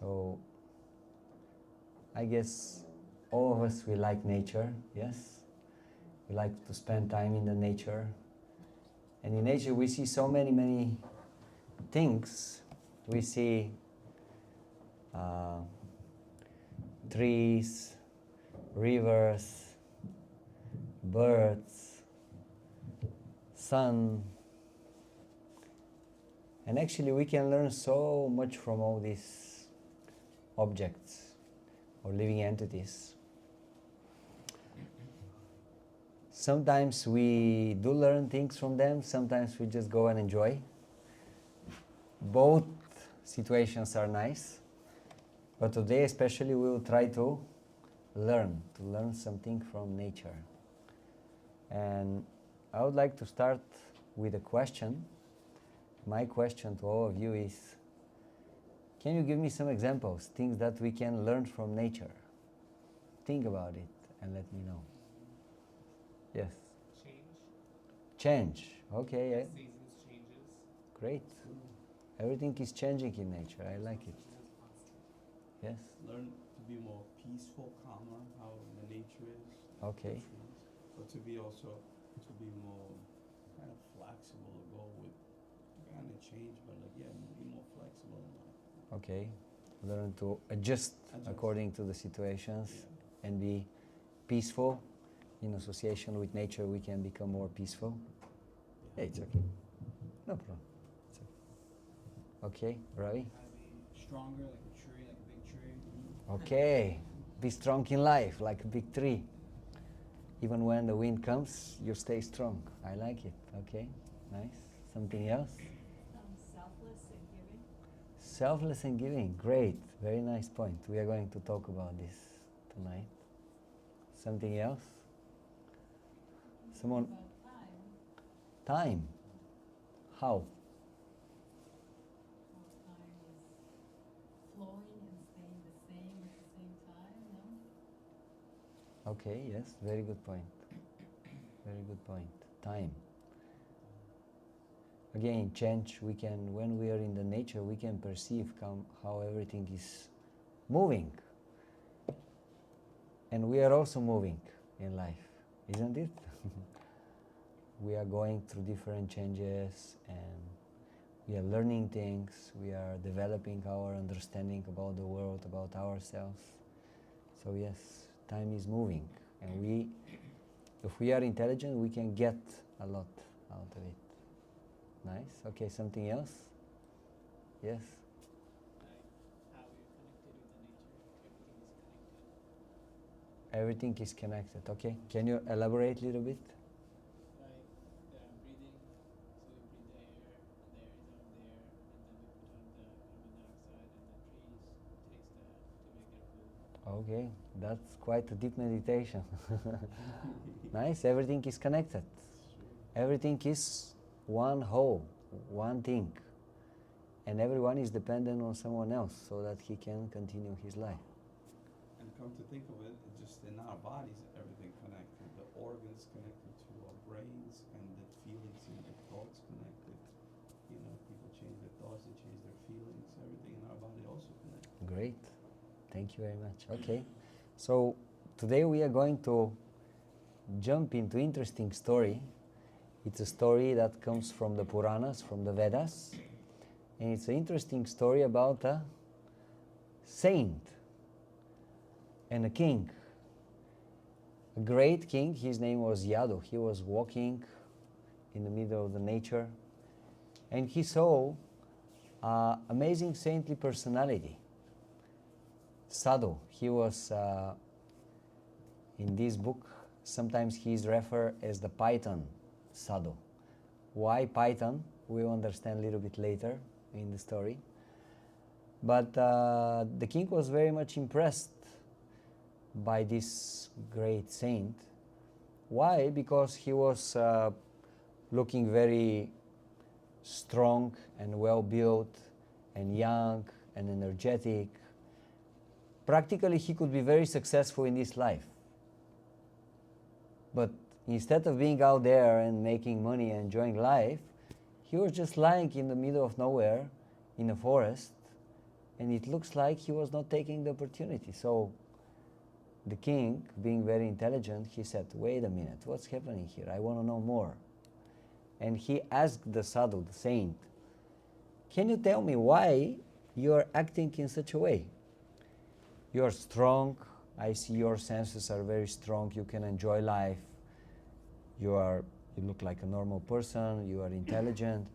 So I guess all of us, we like nature, yes? We like to spend time in the nature. And in nature we see so many things. We see uh, trees, rivers, birds, sun. And actually we can learn so much from all these objects or living entities. Sometimes we do learn things from them, sometimes we just go and enjoy. Both situations are nice, but today especially we will try to learn something from nature. And I would like to start with a question. My question to all of you is, can you give me some examples, things that we can learn from nature? Think about it and let me know. Yes. Change. Okay. Seasons changes. Great. Everything is changing in nature. I like it. Yes. Learn to be more peaceful, calmer, how the nature is. Okay. But to be also, to be more kind of flexible, to go with kind of change, but like, yeah, be more flexible in life. Okay. Learn to adjust according to the situations, Yeah. and be peaceful. In association with nature, we can become more peaceful. Yeah, it's okay. No problem. It's okay. Okay, Ravi? How to be stronger, like a tree, like a big tree. Okay. Be strong in life, like a big tree. Even when the wind comes, you stay strong. I like it. Okay, nice. Something else? Selfless and giving. Selfless and giving. Great. Very nice point. We are going to talk about this tonight. Something else? Someone? About time. Time. How? How time is flowing and staying the same at the same time, no? Okay, yes. Very good point. Very good point. Time. Again, change, we can, when we are in the nature, we can perceive how everything is moving. And we are also moving in life, isn't it? We are going through different changes and we are learning things, we are developing our understanding about the world, about ourselves. So yes, time is moving, and if we are intelligent, we can get a lot out of it. Nice. Okay, something else? Yes? Like how we're connected with the nature. Everything Everything is connected. is connected. Okay. Can you elaborate a little bit? Like breathing, so we breathe the air, and the air is out there, and then we put on the carbon dioxide, and the trees takes that to make their food. Okay, that's quite a deep meditation. Nice. Everything is connected. Everything is one whole, one thing. And everyone is dependent on someone else so that he can continue his life. And come to think of it, just in our bodies, everything connected. The organs connected to our brains, and the feelings and the thoughts connected. You know, people change their thoughts, they change their feelings. Everything in our body also connected. Great. Thank you very much. Okay. So today we are going to jump into interesting story. It's a story that comes from the Puranas, from the Vedas. And it's an interesting story about a saint and a king. A great king, his name was Yadu. He was walking in the middle of the nature and he saw an amazing saintly personality. Sadhu. He was, in this book, sometimes he is referred as the Python Sadhu. Why Python? We will understand a little bit later in the story. But the king was very much impressed by this great saint. Why? Because he was looking very strong and well built and young and energetic. Practically he could be very successful in this life. But instead of being out there and making money and enjoying life, he was just lying in the middle of nowhere in a forest and it looks like he was not taking the opportunity. So the king, being very intelligent, he said, wait a minute, what's happening here? I want to know more. And he asked the sadhu, the saint, can you tell me why you are acting in such a way? You are strong, I see your senses are very strong, you can enjoy life, you look like a normal person, you are intelligent,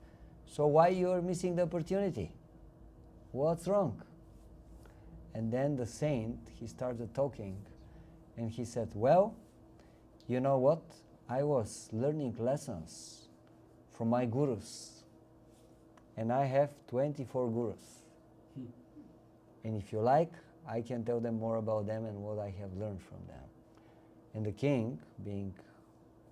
so why you are missing the opportunity? What's wrong? And then the saint, he started talking, and he said, well, you know what? I was learning lessons from my gurus, and I have 24 gurus. And if you like, I can tell them more about them and what I have learned from them. And the king, being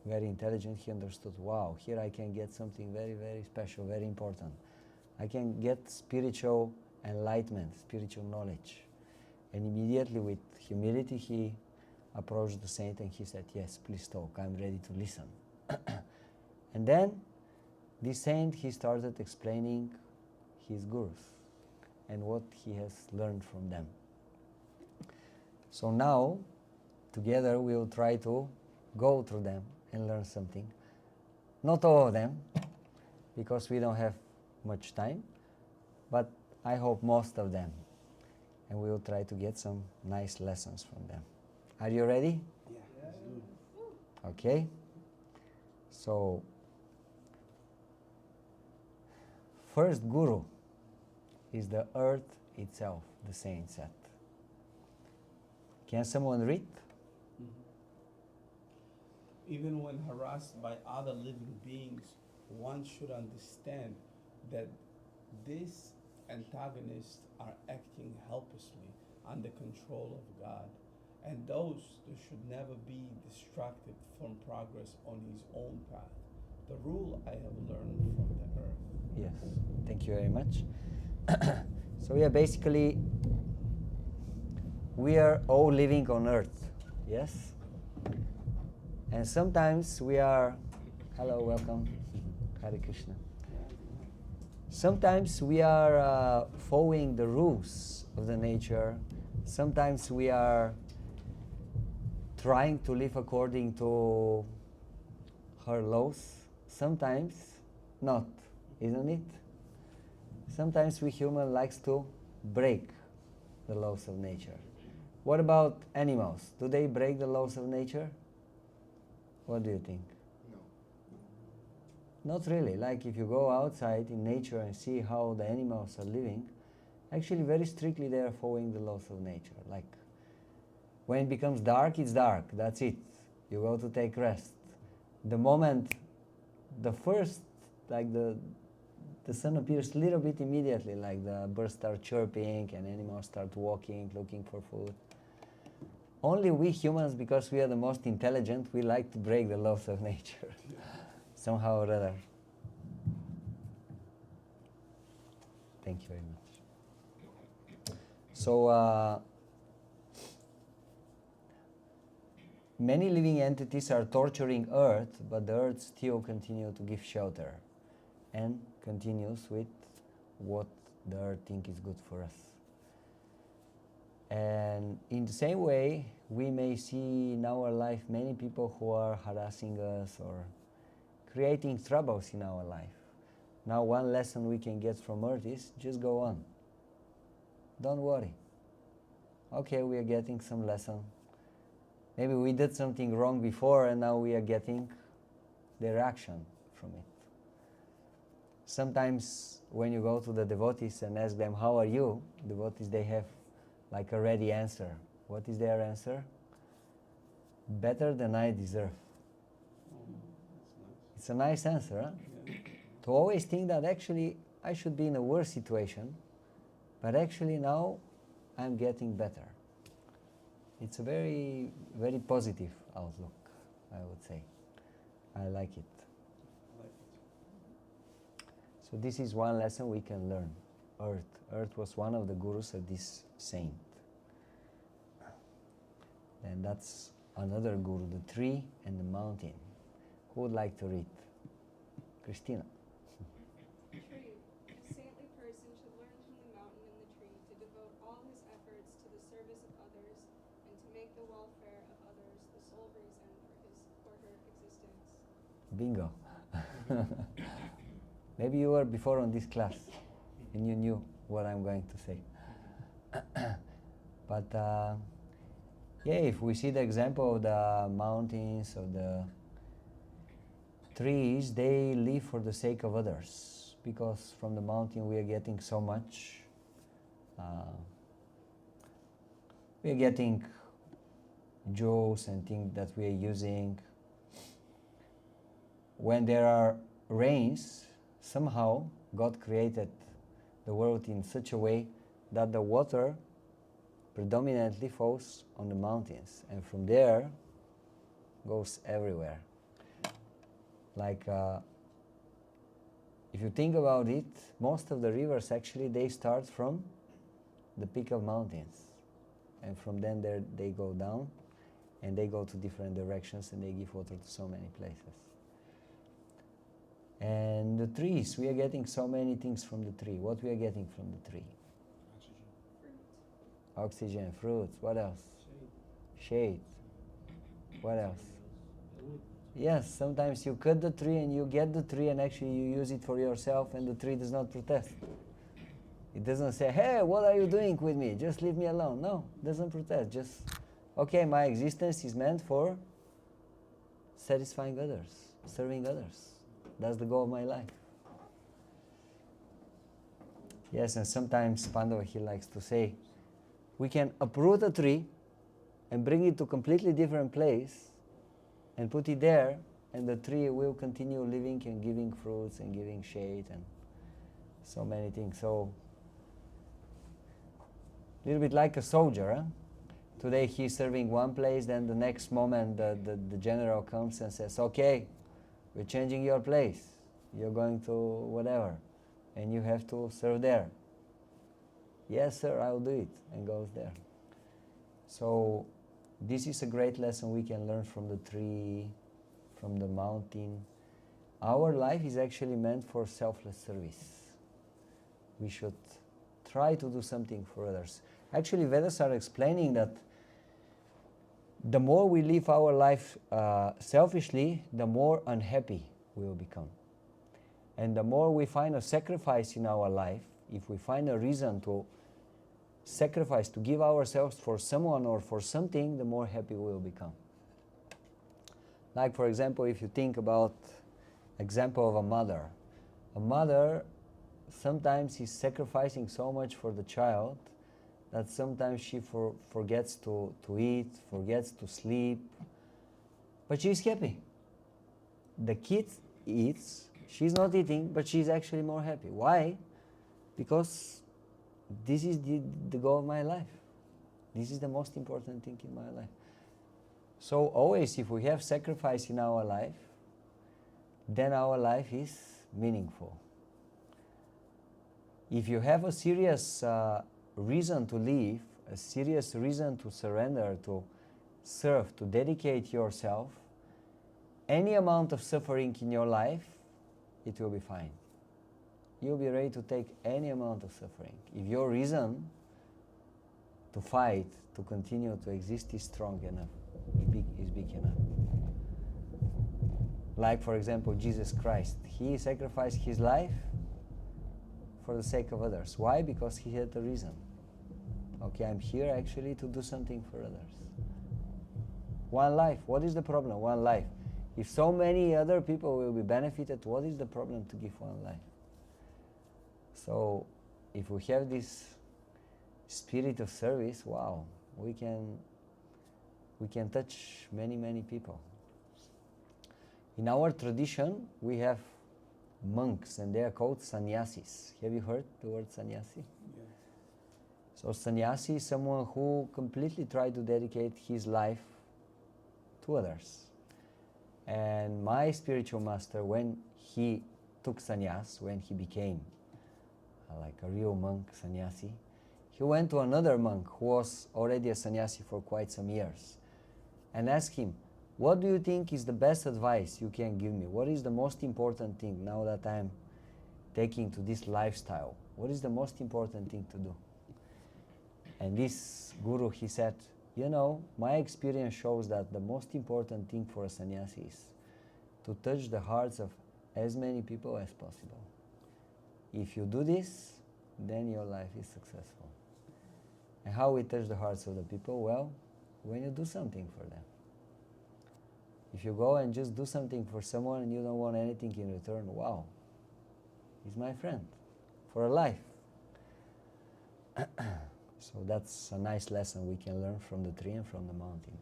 very intelligent, he understood, wow, here I can get something very, very special, very important. I can get spiritual enlightenment, spiritual knowledge. And immediately with humility, he approached the saint and he said, yes, please talk, I'm ready to listen. And then this saint, he started explaining his gurus and what he has learned from them. So now, together we will try to go through them and learn something. Not all of them, because we don't have much time, but I hope most of them. And we will try to get some nice lessons from them. Are you ready? Yeah, let's do it. Okay. So, first guru is the earth itself, the saint said. Can someone read? Even when harassed by other living beings, one should understand that these antagonists are acting helplessly under control of God, and those that should never be distracted from progress on his own path. The rule I have learned from the earth. Yes, thank you very much. So yeah, basically, we are all living on earth, yes? And sometimes we are, hello, welcome, Hare Krishna. Sometimes we are following the rules of the nature. Sometimes we are trying to live according to her laws. Sometimes not, isn't it? Sometimes we human likes to break the laws of nature. What about animals? Do they break the laws of nature? What do you think? No. Not really. Like if you go outside in nature and see how the animals are living, actually very strictly they are following the laws of nature. Like when it becomes dark, it's dark. That's it. You go to take rest. The moment the first, like the sun appears a little bit immediately, like the birds start chirping and animals start walking, looking for food. Only we humans, because we are the most intelligent, we like to break the laws of nature, somehow or other. Thank you very much. So, many living entities are torturing Earth, but the Earth still continues to give shelter and continues with what the Earth thinks is good for us. And in the same way, we may see in our life many people who are harassing us or creating troubles in our life. Now, one lesson we can get from Earth is just go on. Don't worry. Okay, we are getting some lesson. Maybe we did something wrong before and now we are getting the reaction from it. Sometimes when you go to the devotees and ask them, how are you? Devotees, they have like a ready answer. What is their answer? Better than I deserve. It's a nice answer, huh? Yeah. To always think that actually I should be in a worse situation, but actually now I'm getting better. It's a very, very positive outlook, I would say. I like it. I like it. So this is one lesson we can learn. Earth. Earth was one of the gurus of this saint. And that's another guru, the tree and the mountain. Who would like to read? Christina. Tree. A saintly person should learn from the mountain and the tree to others, and to make the welfare of others the sole reason for his or her existence. Bingo. Maybe you were before on this class and you knew what I'm going to say. But yeah, if we see the example of the mountains, of the trees, they live for the sake of others, because from the mountain we are getting so much. We are getting jewels and things that we are using. When there are rains, somehow God created the world in such a way that the water predominantly falls on the mountains, and from there goes everywhere. Like if you think about it, most of the rivers actually they start from the peak of mountains, and from then they go down and they go to different directions and they give water to so many places. And the trees, we are getting so many things from the tree. What we are getting from the tree? Fruit. Oxygen, fruits, what else? Shade. Shade. What else? Wood. Yes, sometimes you cut the tree and you get the tree and actually you use it for yourself and the tree does not protest. It doesn't say, hey, what are you doing with me? Just leave me alone. No, it doesn't protest. Just, okay, my existence is meant for satisfying others, serving others. That's the goal of my life. Yes, and sometimes Pandava, he likes to say, we can uproot a tree and bring it to a completely different place and put it there, and the tree will continue living and giving fruits and giving shade and so many things. So, a little bit like a soldier. Huh? Today he's serving one place, then the next moment the general comes and says, okay, we're changing your place. You're going to whatever, and you have to serve there. Yes, sir, I'll do it, and goes there. So this is a great lesson we can learn from the tree, from the mountain. Our life is actually meant for selfless service. We should try to do something for others. Actually, Vedas are explaining that the more we live our life selfishly, the more unhappy we will become. And the more we find a sacrifice in our life, if we find a reason to sacrifice, to give ourselves for someone or for something, the more happy we will become. Like, for example, if you think about example of a mother sometimes is sacrificing so much for the child that sometimes she forgets to eat, forgets to sleep, but she's happy. The kid eats, she's not eating, but she's actually more happy. Why? Because this is the goal of my life. This is the most important thing in my life. So always, if we have sacrifice in our life, then our life is meaningful. If you have a serious reason to live, a serious reason to surrender, to serve, to dedicate yourself, any amount of suffering in your life, it will be fine. You'll be ready to take any amount of suffering. If your reason to fight, to continue to exist is strong enough, is big enough. Like, for example, Jesus Christ. He sacrificed his life for the sake of others. Why? Because he had a reason. Okay, I'm here actually to do something for others. One life. What is the problem? One life. If so many other people will be benefited, what is the problem to give one life? So, if we have this spirit of service, wow, we can touch many people. In our tradition, we have monks, and they are called sannyasis. Have you heard the word sannyasi? Yeah. So sannyasi is someone who completely tried to dedicate his life to others. And my spiritual master, when he took sannyas, when he became like a real monk, sannyasi, he went to another monk who was already a sannyasi for quite some years and asked him, what do you think is the best advice you can give me? What is the most important thing now that I'm taking to this lifestyle? What is the most important thing to do? And this guru, he said, my experience shows that the most important thing for a sannyasi is to touch the hearts of as many people as possible. If you do this, then your life is successful. And how we touch the hearts of the people? Well, when you do something for them. If you go and just do something for someone and you don't want anything in return, wow, he's my friend for a life. So that's a nice lesson we can learn from the tree and from the mountain.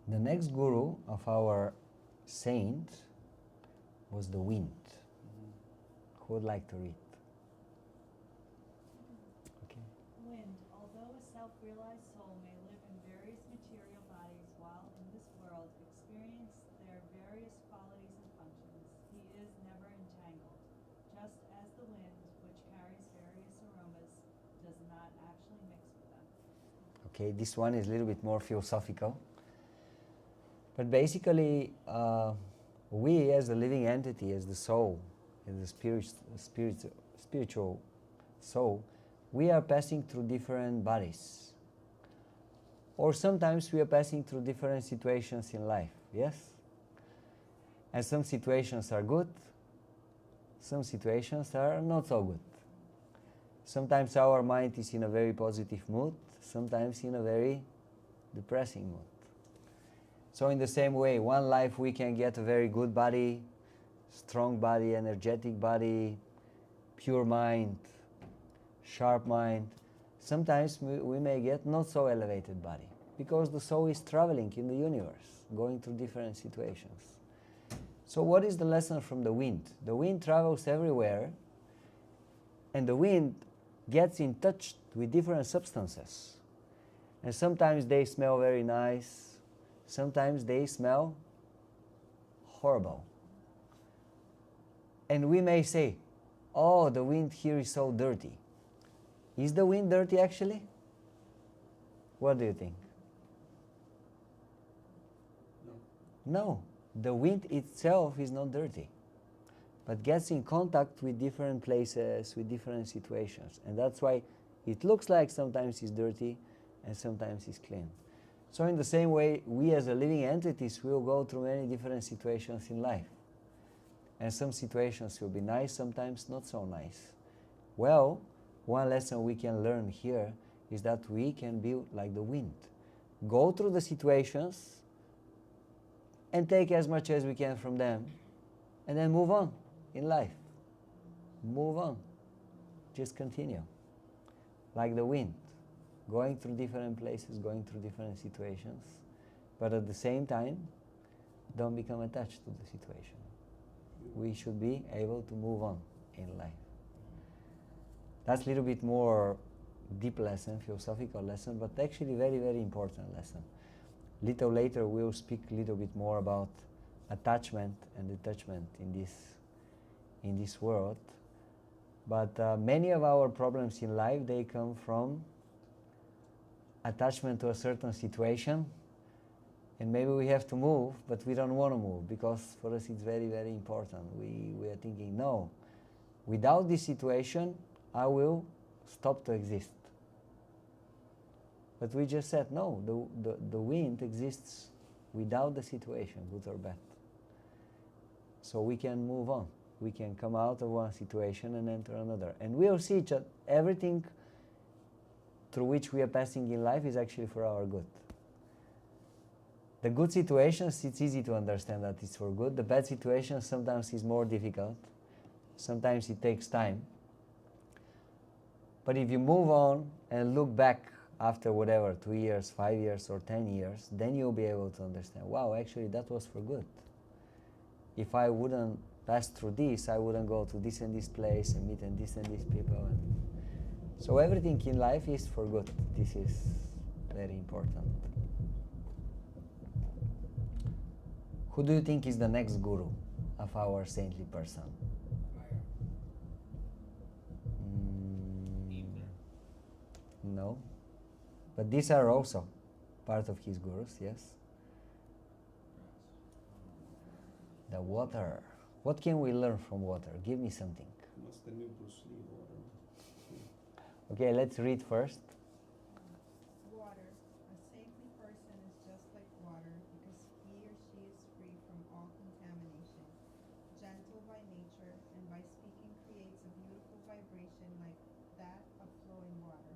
The next guru of our saint was the wind. Who would like to read? Okay. Wind, although a self-realized soul may live in various material bodies while in this world experience their various qualities and functions, he is never entangled, just as the wind, which carries various aromas, does not actually mix with them. Okay, this one is a little bit more philosophical. But basically, we as a living entity, as the soul, as the spiritual soul, we are passing through different bodies. Or sometimes we are passing through different situations in life, yes? And some situations are good, some situations are not so good. Sometimes our mind is in a very positive mood, sometimes in a very depressing mood. So in the same way, one life we can get a very good body, strong body, energetic body, pure mind, sharp mind. Sometimes we may get not so elevated body, because the soul is traveling in the universe, going through different situations. So what is the lesson from the wind? The wind travels everywhere, and the wind gets in touch with different substances. And sometimes they smell very nice, sometimes they smell horrible. And we may say, oh, the wind here is so dirty. Is the wind dirty actually? What do you think? No, the wind itself is not dirty, but gets in contact with different places, with different situations. And that's why it looks like sometimes it's dirty and sometimes it's clean. So in the same way, we as a living entities will go through many different situations in life. And some situations will be nice, sometimes not so nice. Well, one lesson we can learn here is that we can be like the wind. Go through the situations and take as much as we can from them, and then move on in life. Move on. Just continue. Like the wind. Going through different places, going through different situations, but at the same time, don't become attached to the situation. We should be able to move on in life. That's a little bit more deep lesson, philosophical lesson, but actually very, very important lesson. Little later we'll speak a little bit more about attachment and detachment in this world. But many of our problems in life, they come from attachment to a certain situation, and maybe we have to move, but we don't want to move because for us it's very, very important. We are thinking, no, without this situation I will stop to exist. But we just said, no, the wind exists without the situation, good or bad. So we can move on. We can come out of one situation and enter another. And we'll see everything through which we are passing in life is actually for our good. The good situations, it's easy to understand that it's for good. The bad situations sometimes is more difficult. Sometimes it takes time. But if you move on and look back after whatever, 2 years, 5 years, or 10 years, then you'll be able to understand, wow, actually that was for good. If I wouldn't pass through this, I wouldn't go to this and this place and meet and these people. So everything in life is for good. This is very important. Who do you think is the next guru of our saintly person? No. But these are also part of his gurus, yes? The water. What can we learn from water? Give me something. What's the new Bruce Lee water? Okay, let's read first. Water. A saintly person is just like water because he or she is free from all contamination, gentle by nature, and by speaking creates a beautiful vibration like that of flowing water.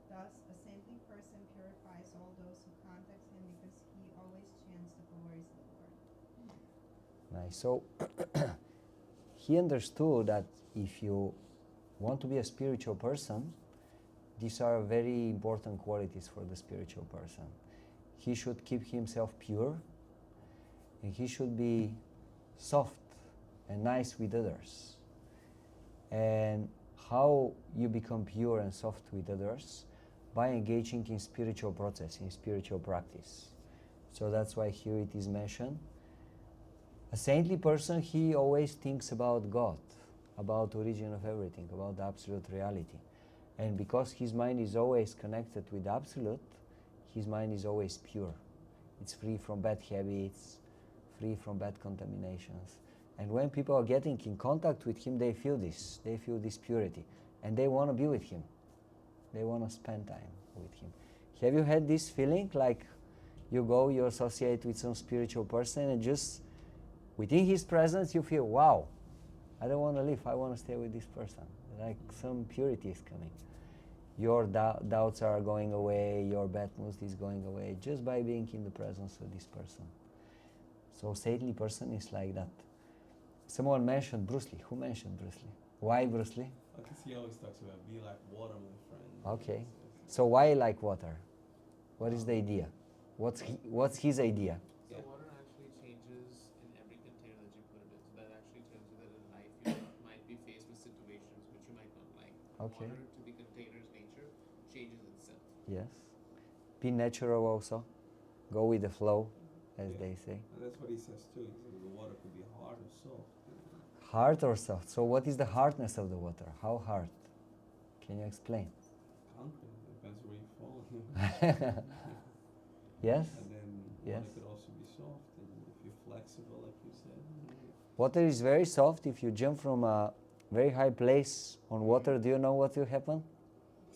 Thus, a saintly person purifies all those who contact him because he always chants the glories of the Lord. Nice. So he understood that if you want to be a spiritual person, these are very important qualities for the spiritual person. He should keep himself pure, and he should be soft and nice with others. And how you become pure and soft with others? By engaging in spiritual process, in spiritual practice. So that's why here it is mentioned. A saintly person, he always thinks about God, about the origin of everything, about the absolute reality. And because his mind is always connected with the absolute, his mind is always pure. It's free from bad habits, free from bad contaminations. And when people are getting in contact with him, they feel this purity. And they want to be with him. They want to spend time with him. Have you had this feeling like you go, you associate with some spiritual person and just within his presence you feel, wow, I don't want to leave, I want to stay with this person. Like some purity is coming. Your doubts are going away, your bad mood is going away just by being in the presence of this person. So saintly person is like that. Someone mentioned Bruce Lee. Who mentioned Bruce Lee? Why Bruce Lee? Because he always talks about be like water, my friend. Okay. So why like water? What is the idea? What's his idea? So Yeah. water actually changes in every container that you put it in. So that actually tells you that in life you might be faced with situations which you might not like. Okay. Water, to be container's nature, changes itself. Yes. Be natural also. Go with the flow, as Yeah. they say. And that's what he says too. He says the water could be hard or soft. Hard or soft? So what is the hardness of the water? How hard? Can you explain? Concrete, depends where you fall. Yes? And then Yes. water could also be soft, and if you're flexible, like you said. Water is very soft. If you jump from a very high place on water, do you know what will happen?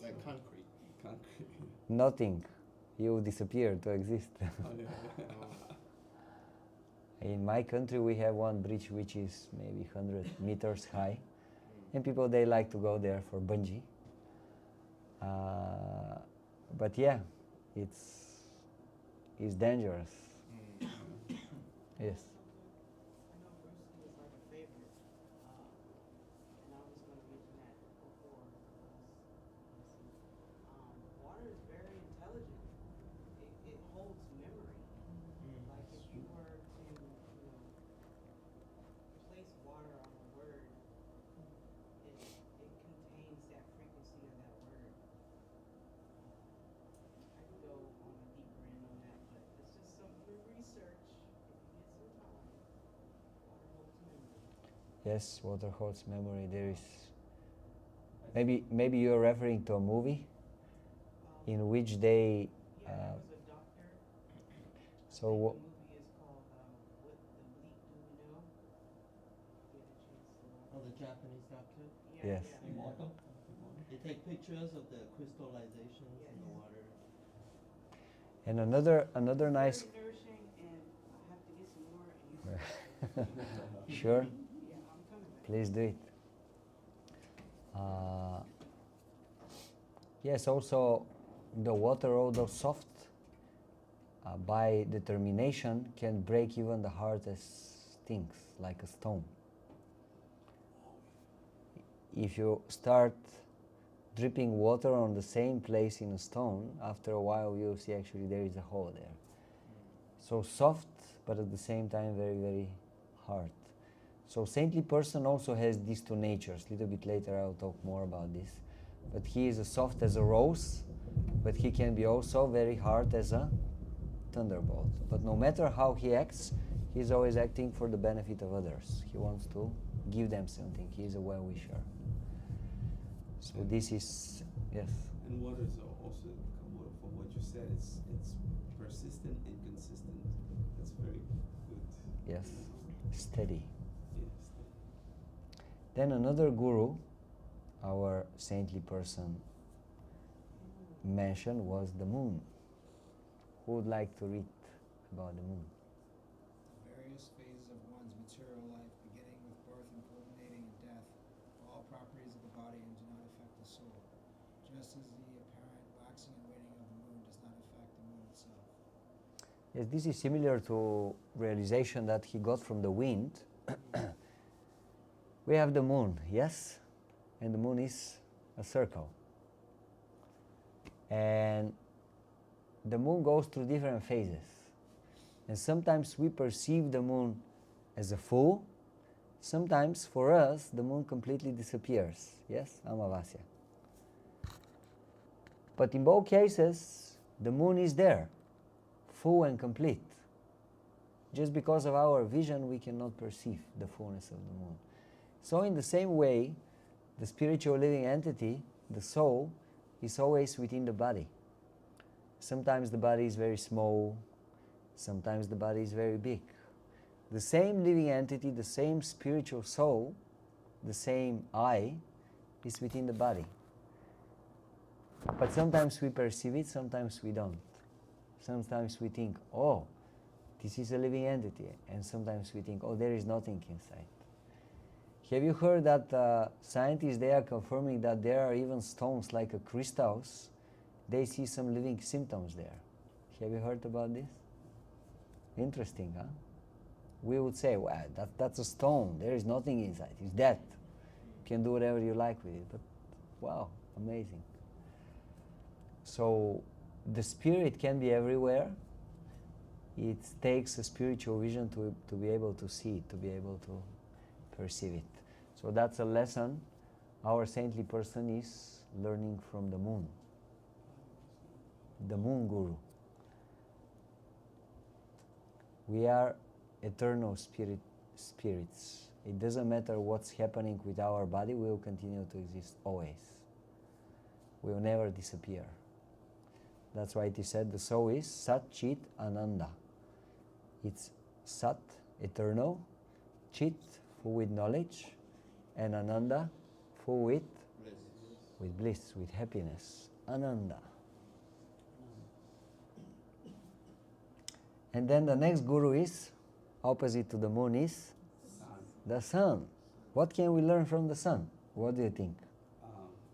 Like concrete. Concrete. Nothing. You disappear to exist. Oh, yeah. In my country, we have one bridge which is maybe 100 meters high, and people they like to go there for bungee. But yeah, it's dangerous. Yes. I know Bruce Lee is like a favorite, and I was going to mention that before. Water is very intelligent. It holds memory. Like if you were to, place water on a word, it contains that frequency of that word. I could go on a deeper end on that, but it's just some good research. If you get some time, water holds memory. Yes, water holds memory. There is maybe you're referring to a movie in which they. Yeah, there was a doctor. So The what? movie is called What the Bleak Do We Know? If you get a chance to watch Oh, the Japanese doctor? it. Yes. Yeah. Immortal? They take pictures of the crystallizations in the Yes. water. And another nice. Very nourishing, and I have to get some more. And you Sure. yeah, I'm coming back. Please do it. Yes, also the water, although soft, by determination can break even the hardest things, like a stone. If you start dripping water on the same place in a stone, after a while you'll see actually there is a hole there. So soft, but at the same time very, very hard. So saintly person also has these two natures. A little bit later I'll talk more about this. But he is as soft as a rose, but he can be also very hard as a thunderbolt. But no matter how he acts, he's always acting for the benefit of others. He wants to give them something. He is a well-wisher. So this is, yes. And water is also, from what you said, it's persistent and consistent. That's very good. Yes, steady. Yes. Then another guru our saintly person mentioned was the moon. Who would like to read about the moon? The various phases of one's material life, beginning with birth and culminating in death, are all properties of the body and do not affect the soul, just as the apparent waxing and waning of the moon does not affect the moon itself. Yes, this is similar to realization that he got from the wind. We have the moon, yes? And the moon is a circle. And the moon goes through different phases. And sometimes we perceive the moon as a full. Sometimes for us, the moon completely disappears. Yes, Amavasya. But in both cases, the moon is there, full and complete. Just because of our vision, we cannot perceive the fullness of the moon. So in the same way, the spiritual living entity, the soul, is always within the body. Sometimes the body is very small, sometimes the body is very big. The same living entity, the same spiritual soul, the same I, is within the body. But sometimes we perceive it, sometimes we don't. Sometimes we think, oh, this is a living entity. And sometimes we think, oh, there is nothing inside. Have you heard that scientists, they are confirming that there are even stones like crystals, they see some living symptoms there. Have you heard about this? Interesting, huh? We would say, well, that's a stone, there is nothing inside, it's dead. You can do whatever you like with it, but wow, amazing. So the spirit can be everywhere. It takes a spiritual vision to be able to see it, to be able to perceive it. So that's a lesson our saintly person is learning from the moon guru. We are eternal spirits. It doesn't matter what's happening with our body, we will continue to exist always. We will never disappear. That's why it is said the soul is Sat Chit Ananda. It's Sat, eternal, Chit, full with knowledge, and Ananda, full with bliss, with happiness. Ananda. And then the next guru is, opposite to the moon is the sun. What can we learn from the sun? What do you think?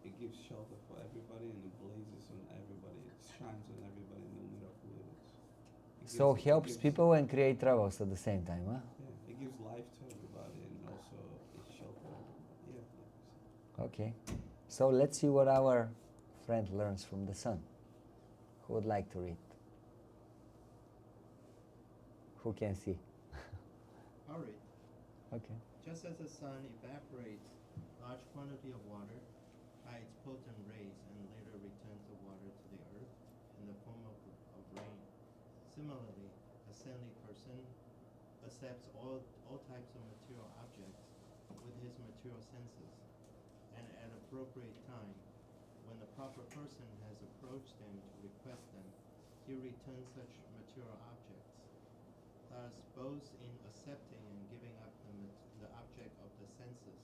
It gives shelter for everybody and it blazes on everybody. It shines on everybody no matter who it is. So helps people and create troubles at the same time, huh? Yeah, it gives life to everybody and also it shelters everybody. Yeah. Okay. So let's see what our friend learns from the sun. Who would like to read? Who can see? I'll read. Okay. Just as the sun evaporates large quantity of water by its potent rays and later returns the water to the earth in the form of rain, similarly, a saintly person accepts all types of material objects with his material senses, and at appropriate time, when the proper person has approached them to request them, he returns such material objects. Thus, both in accepting and giving up the object of the senses,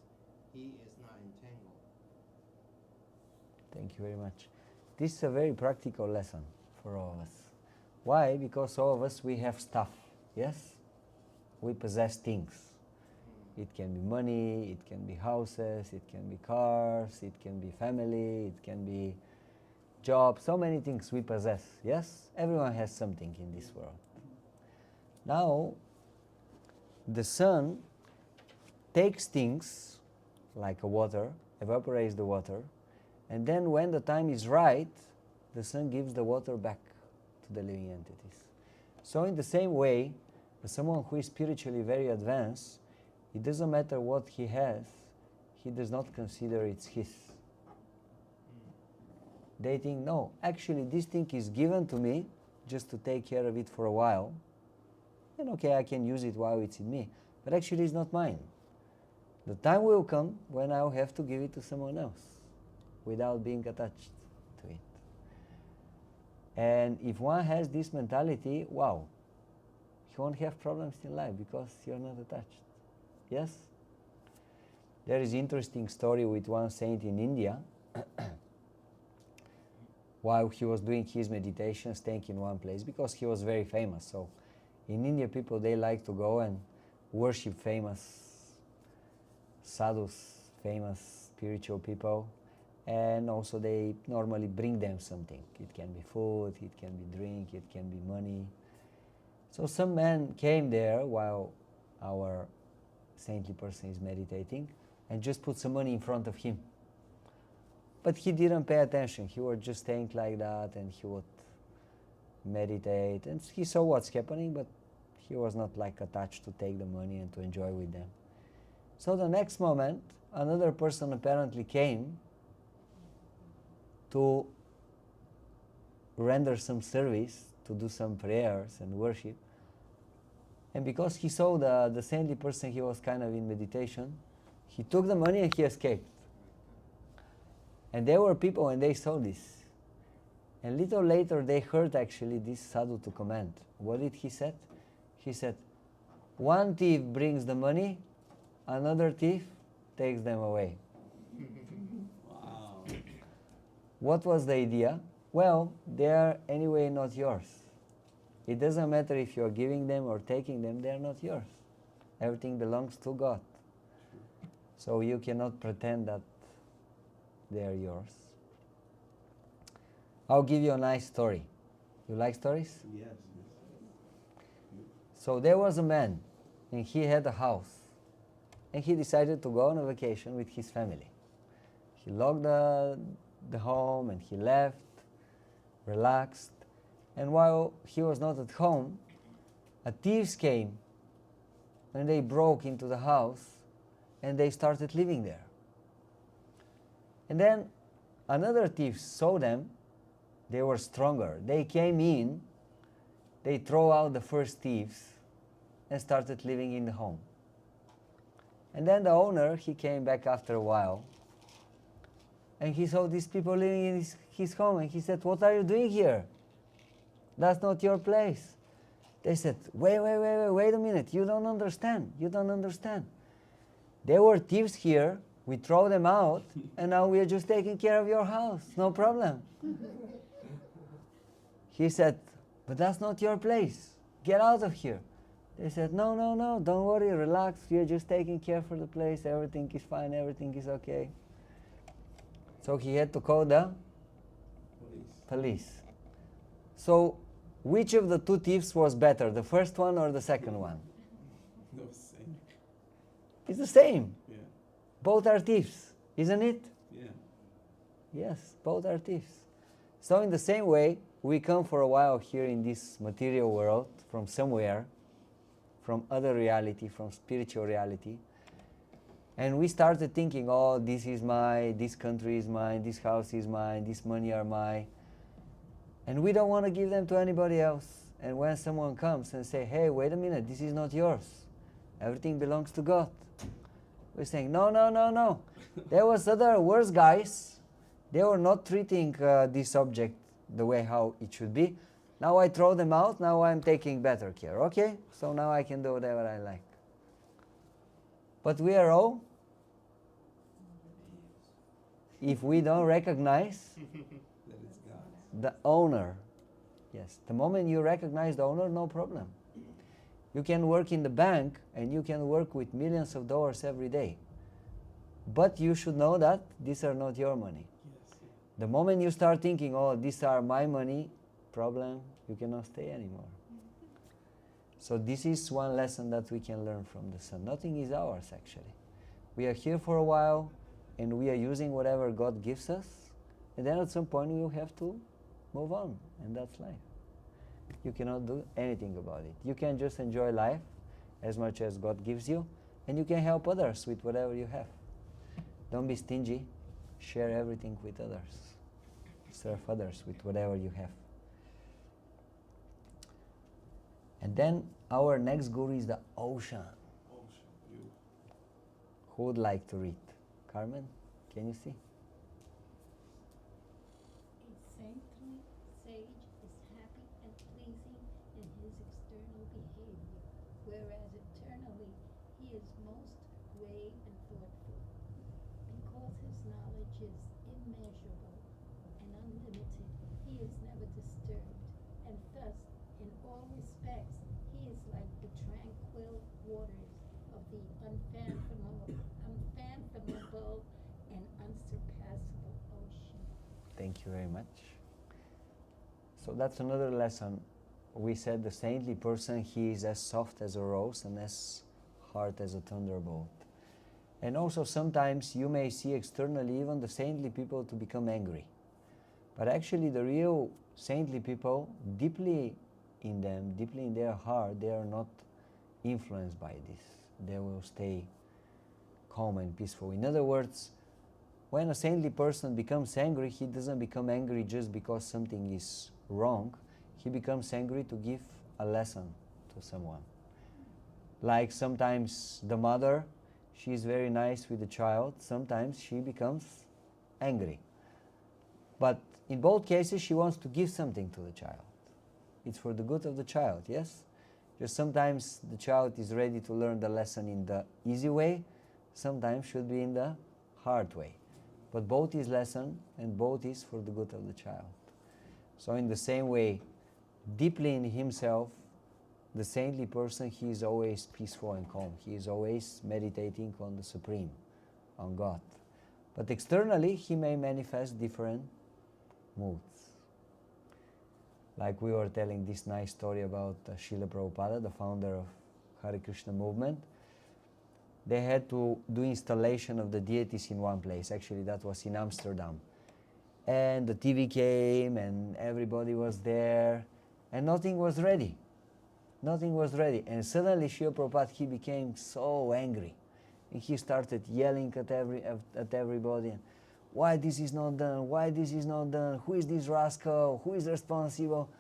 he is not entangled. Thank you very much. This is a very practical lesson for all of us. Why? Because all of us, we have stuff, yes? We possess things. It can be money, it can be houses, it can be cars, it can be family, it can be job, so many things we possess, yes? Everyone has something in this world. Now, the sun takes things like a water, evaporates the water, and then when the time is right, the sun gives the water back to the living entities. So in the same way, as someone who is spiritually very advanced, it doesn't matter what he has, he does not consider it's his. They think, no, actually this thing is given to me just to take care of it for a while. And okay, I can use it while it's in me, but actually it's not mine. The time will come when I'll have to give it to someone else without being attached to it. And if one has this mentality, wow, he won't have problems in life because you're not attached. Yes? There is interesting story with one saint in India. While he was doing his meditation, staying in one place, because he was very famous. So in India, people, they like to go and worship famous sadhus, famous spiritual people, and also they normally bring them something. It can be food, it can be drink, it can be money. So some man came there while our saintly person is meditating and just put some money in front of him. But he didn't pay attention. He was just staying like that, and he would meditate, and he saw what's happening, but he was not like attached to take the money and to enjoy with them. So the next moment, another person apparently came to render some service, to do some prayers and worship. And because he saw the saintly person, he was kind of in meditation, he took the money and he escaped. And there were people and they saw this. And little later they heard actually this sadhu to comment. What did he said? He said, one thief brings the money, another thief takes them away. Wow. What was the idea? Well, they are anyway not yours. It doesn't matter if you are giving them or taking them, they are not yours. Everything belongs to God. So you cannot pretend that they are yours. I'll give you a nice story. You like stories? Yes. So there was a man, and he had a house, and he decided to go on a vacation with his family. He locked the home and he left, relaxed, and while he was not at home, thieves came and they broke into the house and they started living there. And then another thief saw them. They were stronger. They came in, they throw out the first thieves and started living in the home. And then the owner, he came back after a while and he saw these people living in his home, and he said, what are you doing here? That's not your place. They said, wait a minute, you don't understand. There were thieves here, we throw them out, and now we are just taking care of your house, no problem. He said, but that's not your place. Get out of here. They said, no, don't worry, relax. We are just taking care for the place. Everything is fine, everything is okay. So he had to call the police. So which of the two thieves was better, the first one or the second one? No, same. It's the same. Yeah. Both are thieves, isn't it? Yeah. Yes, both are thieves. So in the same way, we come for a while here in this material world from somewhere, from other reality, from spiritual reality, and we started thinking, oh, this is mine, this country is mine, this house is mine, this money are mine, and we don't want to give them to anybody else. And when someone comes and say, hey, wait a minute, this is not yours, everything belongs to God, we're saying, no. There was other worse guys. They were not treating this object the way how it should be. Now I throw them out, now I'm taking better care. Okay, so now I can do whatever I like. But we are all, if we don't recognize That it's God's. the owner, yes, the moment you recognize the owner, no problem. You can work in the bank and you can work with millions of dollars every day. But you should know that these are not your money. Yes. The moment you start thinking, oh, these are my money, problem, you cannot stay anymore. So this is one lesson that we can learn from the sun. Nothing is ours, actually. We are here for a while, and we are using whatever God gives us, and then at some point we will have to move on, and that's life. You cannot do anything about it. You can just enjoy life as much as God gives you, and you can help others with whatever you have. Don't be stingy. Share everything with others. Serve others with whatever you have. And then our next guru is the ocean. Ocean, beautiful. Who would like to read? Carmen, can you see? A saintly sage is happy and pleasing in his external behavior, whereas internally he is most grave and thoughtful. knowledge is immeasurable and unlimited. He is never disturbed, and thus, in all respects, he is like the tranquil waters of the unfathomable and unsurpassable ocean. Thank you very much. So that's another lesson. We said the saintly person, he is as soft as a rose and as hard as a thunderbolt. And also sometimes you may see externally even the saintly people to become angry. But actually the real saintly people, deeply in them, deeply in their heart, they are not influenced by this. They will stay calm and peaceful. In other words, when a saintly person becomes angry, he doesn't become angry just because something is wrong. He becomes angry to give a lesson to someone. Like sometimes the mother, she is very nice with the child. Sometimes she becomes angry. But in both cases, she wants to give something to the child. It's for the good of the child, yes? Just sometimes the child is ready to learn the lesson in the easy way. Sometimes should be in the hard way. But both is lesson and both is for the good of the child. So in the same way, deeply in himself, the saintly person, he is always peaceful and calm. He is always meditating on the Supreme, on God. But externally, he may manifest different moods. Like we were telling this nice story about Srila Prabhupada, the founder of Hare Krishna movement. They had to do installation of the deities in one place. Actually, that was in Amsterdam. And the TV came and everybody was there and nothing was ready. Nothing was ready. And suddenly Srila Prabhupada, he became so angry. And he started yelling at everybody. Why this is not done? Why this is not done? Who is this rascal? Who is responsible?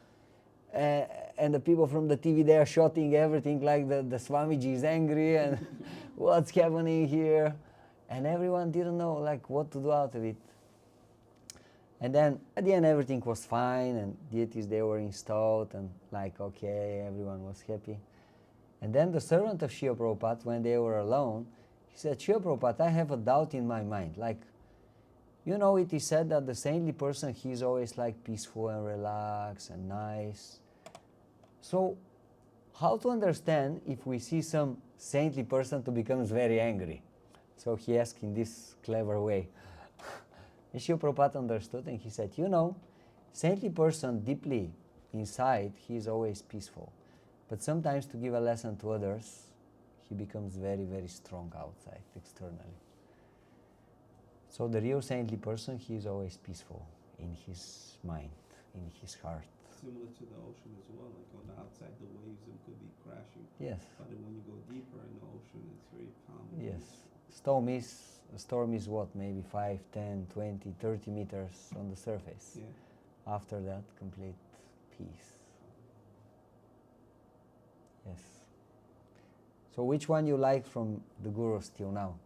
And the people from the TV, they are shouting everything like the Swamiji is angry and what's happening here? And everyone didn't know like what to do out of it. And then at the end everything was fine and deities, they were installed and like okay, everyone was happy. And then the servant of Srila Prabhupada, when they were alone, he said, Srila Prabhupada, I have a doubt in my mind. Like, you know, it is said that the saintly person, he is always like peaceful and relaxed and nice. So how to understand if we see some saintly person to becomes very angry? So he asked in this clever way. And Srila Prabhupada understood and he said, you know, saintly person deeply inside, he is always peaceful. But sometimes to give a lesson to others, he becomes very, very strong outside, externally. So the real saintly person, he is always peaceful in his mind, in his heart. Similar to the ocean as well, like on the outside the waves could be crashing. Yes. But when you go deeper in the ocean, it's very calm. Yes. A storm is what, maybe 5, 10, 20, 30 meters on the surface. Yeah. After that, complete peace. Yes. So which one you like from the gurus till now?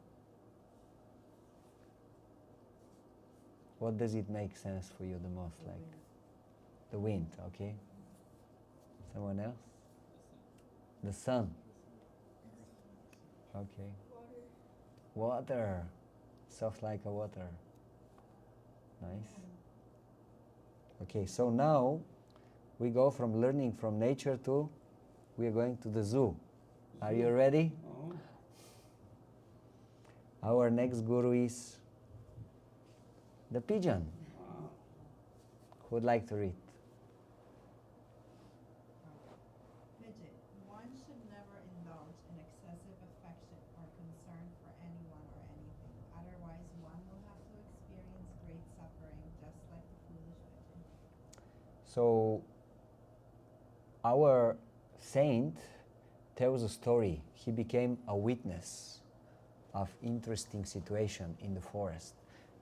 What does it make sense for you the most? Like the wind, okay? Someone else? The sun. Okay. Water. Soft like a water. Nice. Okay, so now we go from learning from nature to we are going to the zoo. Are you ready? Oh. Our next guru is the pigeon. Wow. Who would like to read? Midget, one should never indulge in excessive affection or concern for anyone or anything. Otherwise, one will have to experience great suffering, just like the foolish pigeon. So, our saint tells a story. He became a witness of interesting situation in the forest.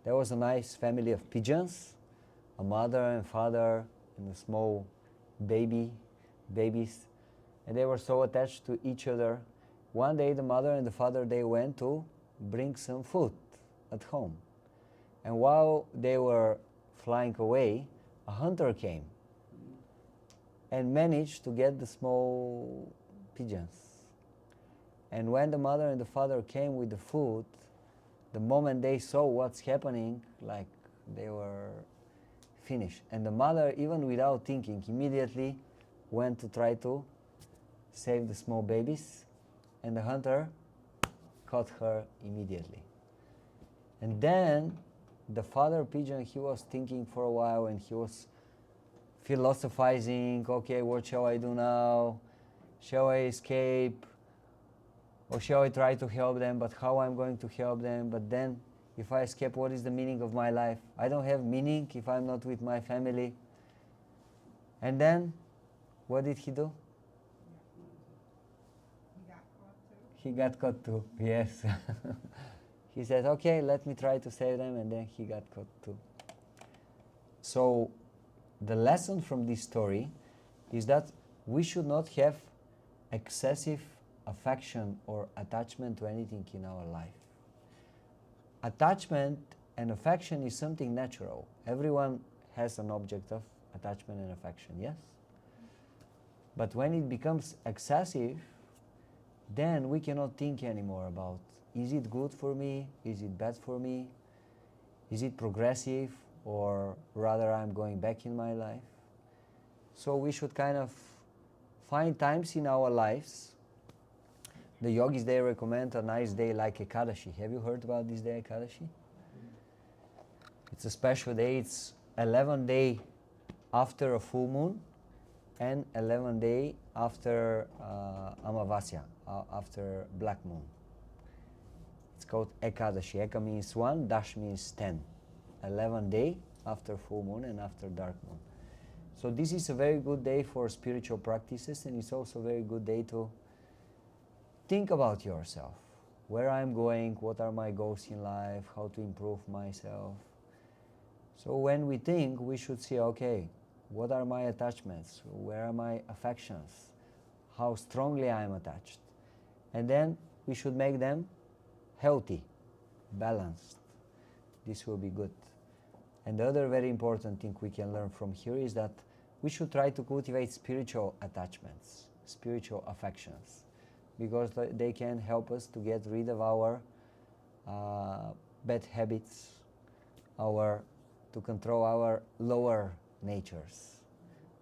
There was a nice family of pigeons, a mother and father and a small babies, and they were so attached to each other. One day the mother and the father, they went to bring some food at home. And while they were flying away, a hunter came and managed to get the small pigeons. And when the mother and the father came with the food, the moment they saw what's happening, like they were finished. And the mother, even without thinking, immediately went to try to save the small babies, and the hunter caught her immediately. And then the father pigeon, he was thinking for a while, and he was philosophizing, okay, what shall I do now? Shall I escape? Or shall I try to help them? But how I'm going to help them? But then, if I escape, what is the meaning of my life? I don't have meaning if I'm not with my family. And then, what did he do? He got caught too, yes. He said, okay, let me try to save them, and then he got caught too. So, the lesson from this story is that we should not have excessive affection or attachment to anything in our life. Attachment and affection is something natural. Everyone has an object of attachment and affection, yes? But when it becomes excessive, then we cannot think anymore about, is it good for me? Is it bad for me? Is it progressive? Or rather I'm going back in my life? So we should kind of find times in our lives. The yogis, they recommend a nice day like Ekadashi. Have you heard about this day, Ekadashi? It's a special day. It's 11th day after a full moon and 11th day after Amavasya, after black moon. It's called Ekadashi. Eka means 1, Dash means 10. 11th day after full moon and after dark moon. So this is a very good day for spiritual practices, and it's also a very good day to think about yourself. Where I'm going, what are my goals in life, how to improve myself. So when we think, we should see, okay, what are my attachments? Where are my affections? How strongly I am attached? And then we should make them healthy, balanced. This will be good. And the other very important thing we can learn from here is that we should try to cultivate spiritual attachments, spiritual affections, because they can help us to get rid of our bad habits, to control our lower natures.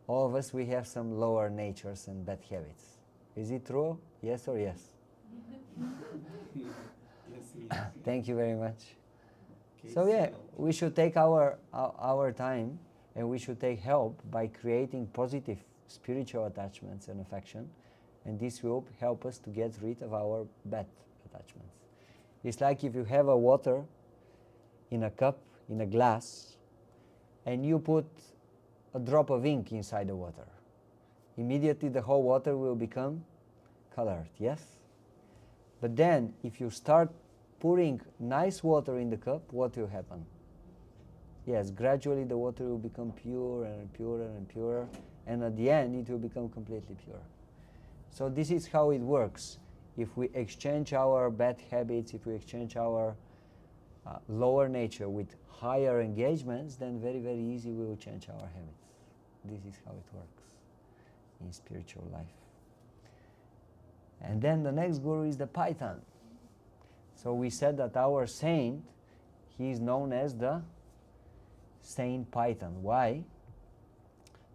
All of us, we have some lower natures and bad habits. Is it true? Yes or yes? Yes. Thank you very much. So yeah, we should take our time, and we should take help by creating positive spiritual attachments and affection, and this will help us to get rid of our bad attachments. It's like if you have a water in a cup, in a glass, and you put a drop of ink inside the water. Immediately the whole water will become colored, yes? But then, if you start pouring nice water in the cup, what will happen? Yes, gradually the water will become pure and purer and purer, and at the end it will become completely pure. So this is how it works. If we exchange our bad habits, if we exchange our lower nature with higher engagements, then very, very easy we will change our habits. This is how it works in spiritual life. And then the next guru is the Python. So we said that our saint, he is known as the Saint Python. Why?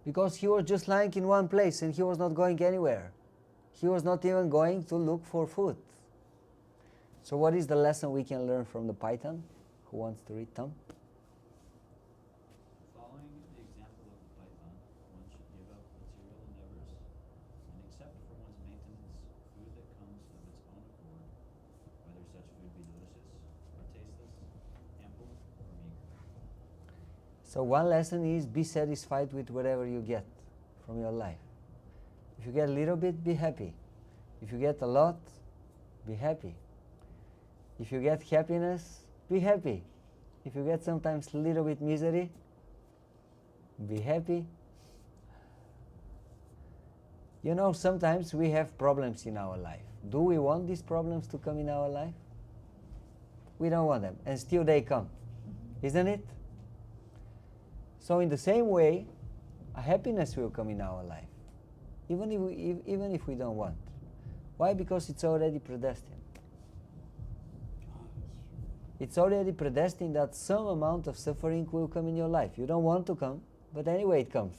Because he was just lying in one place and he was not going anywhere. He was not even going to look for food. So what is the lesson we can learn from the Python? Who wants to read, Tom? Following the example of the python, one should give up material endeavors and accept for one's maintenance food that comes of its own accord, whether such food be delicious or tasteless, ample or meager. So one lesson is be satisfied with whatever you get from your life. If you get a little bit, be happy. If you get a lot, be happy. If you get happiness, be happy. If you get sometimes a little bit misery, be happy. You know, sometimes we have problems in our life. Do we want these problems to come in our life? We don't want them, and still they come, isn't it? So in the same way, a happiness will come in our life, even if we don't want. Why? Because it's already predestined. It's already predestined that some amount of suffering will come in your life. You don't want to come, but anyway it comes.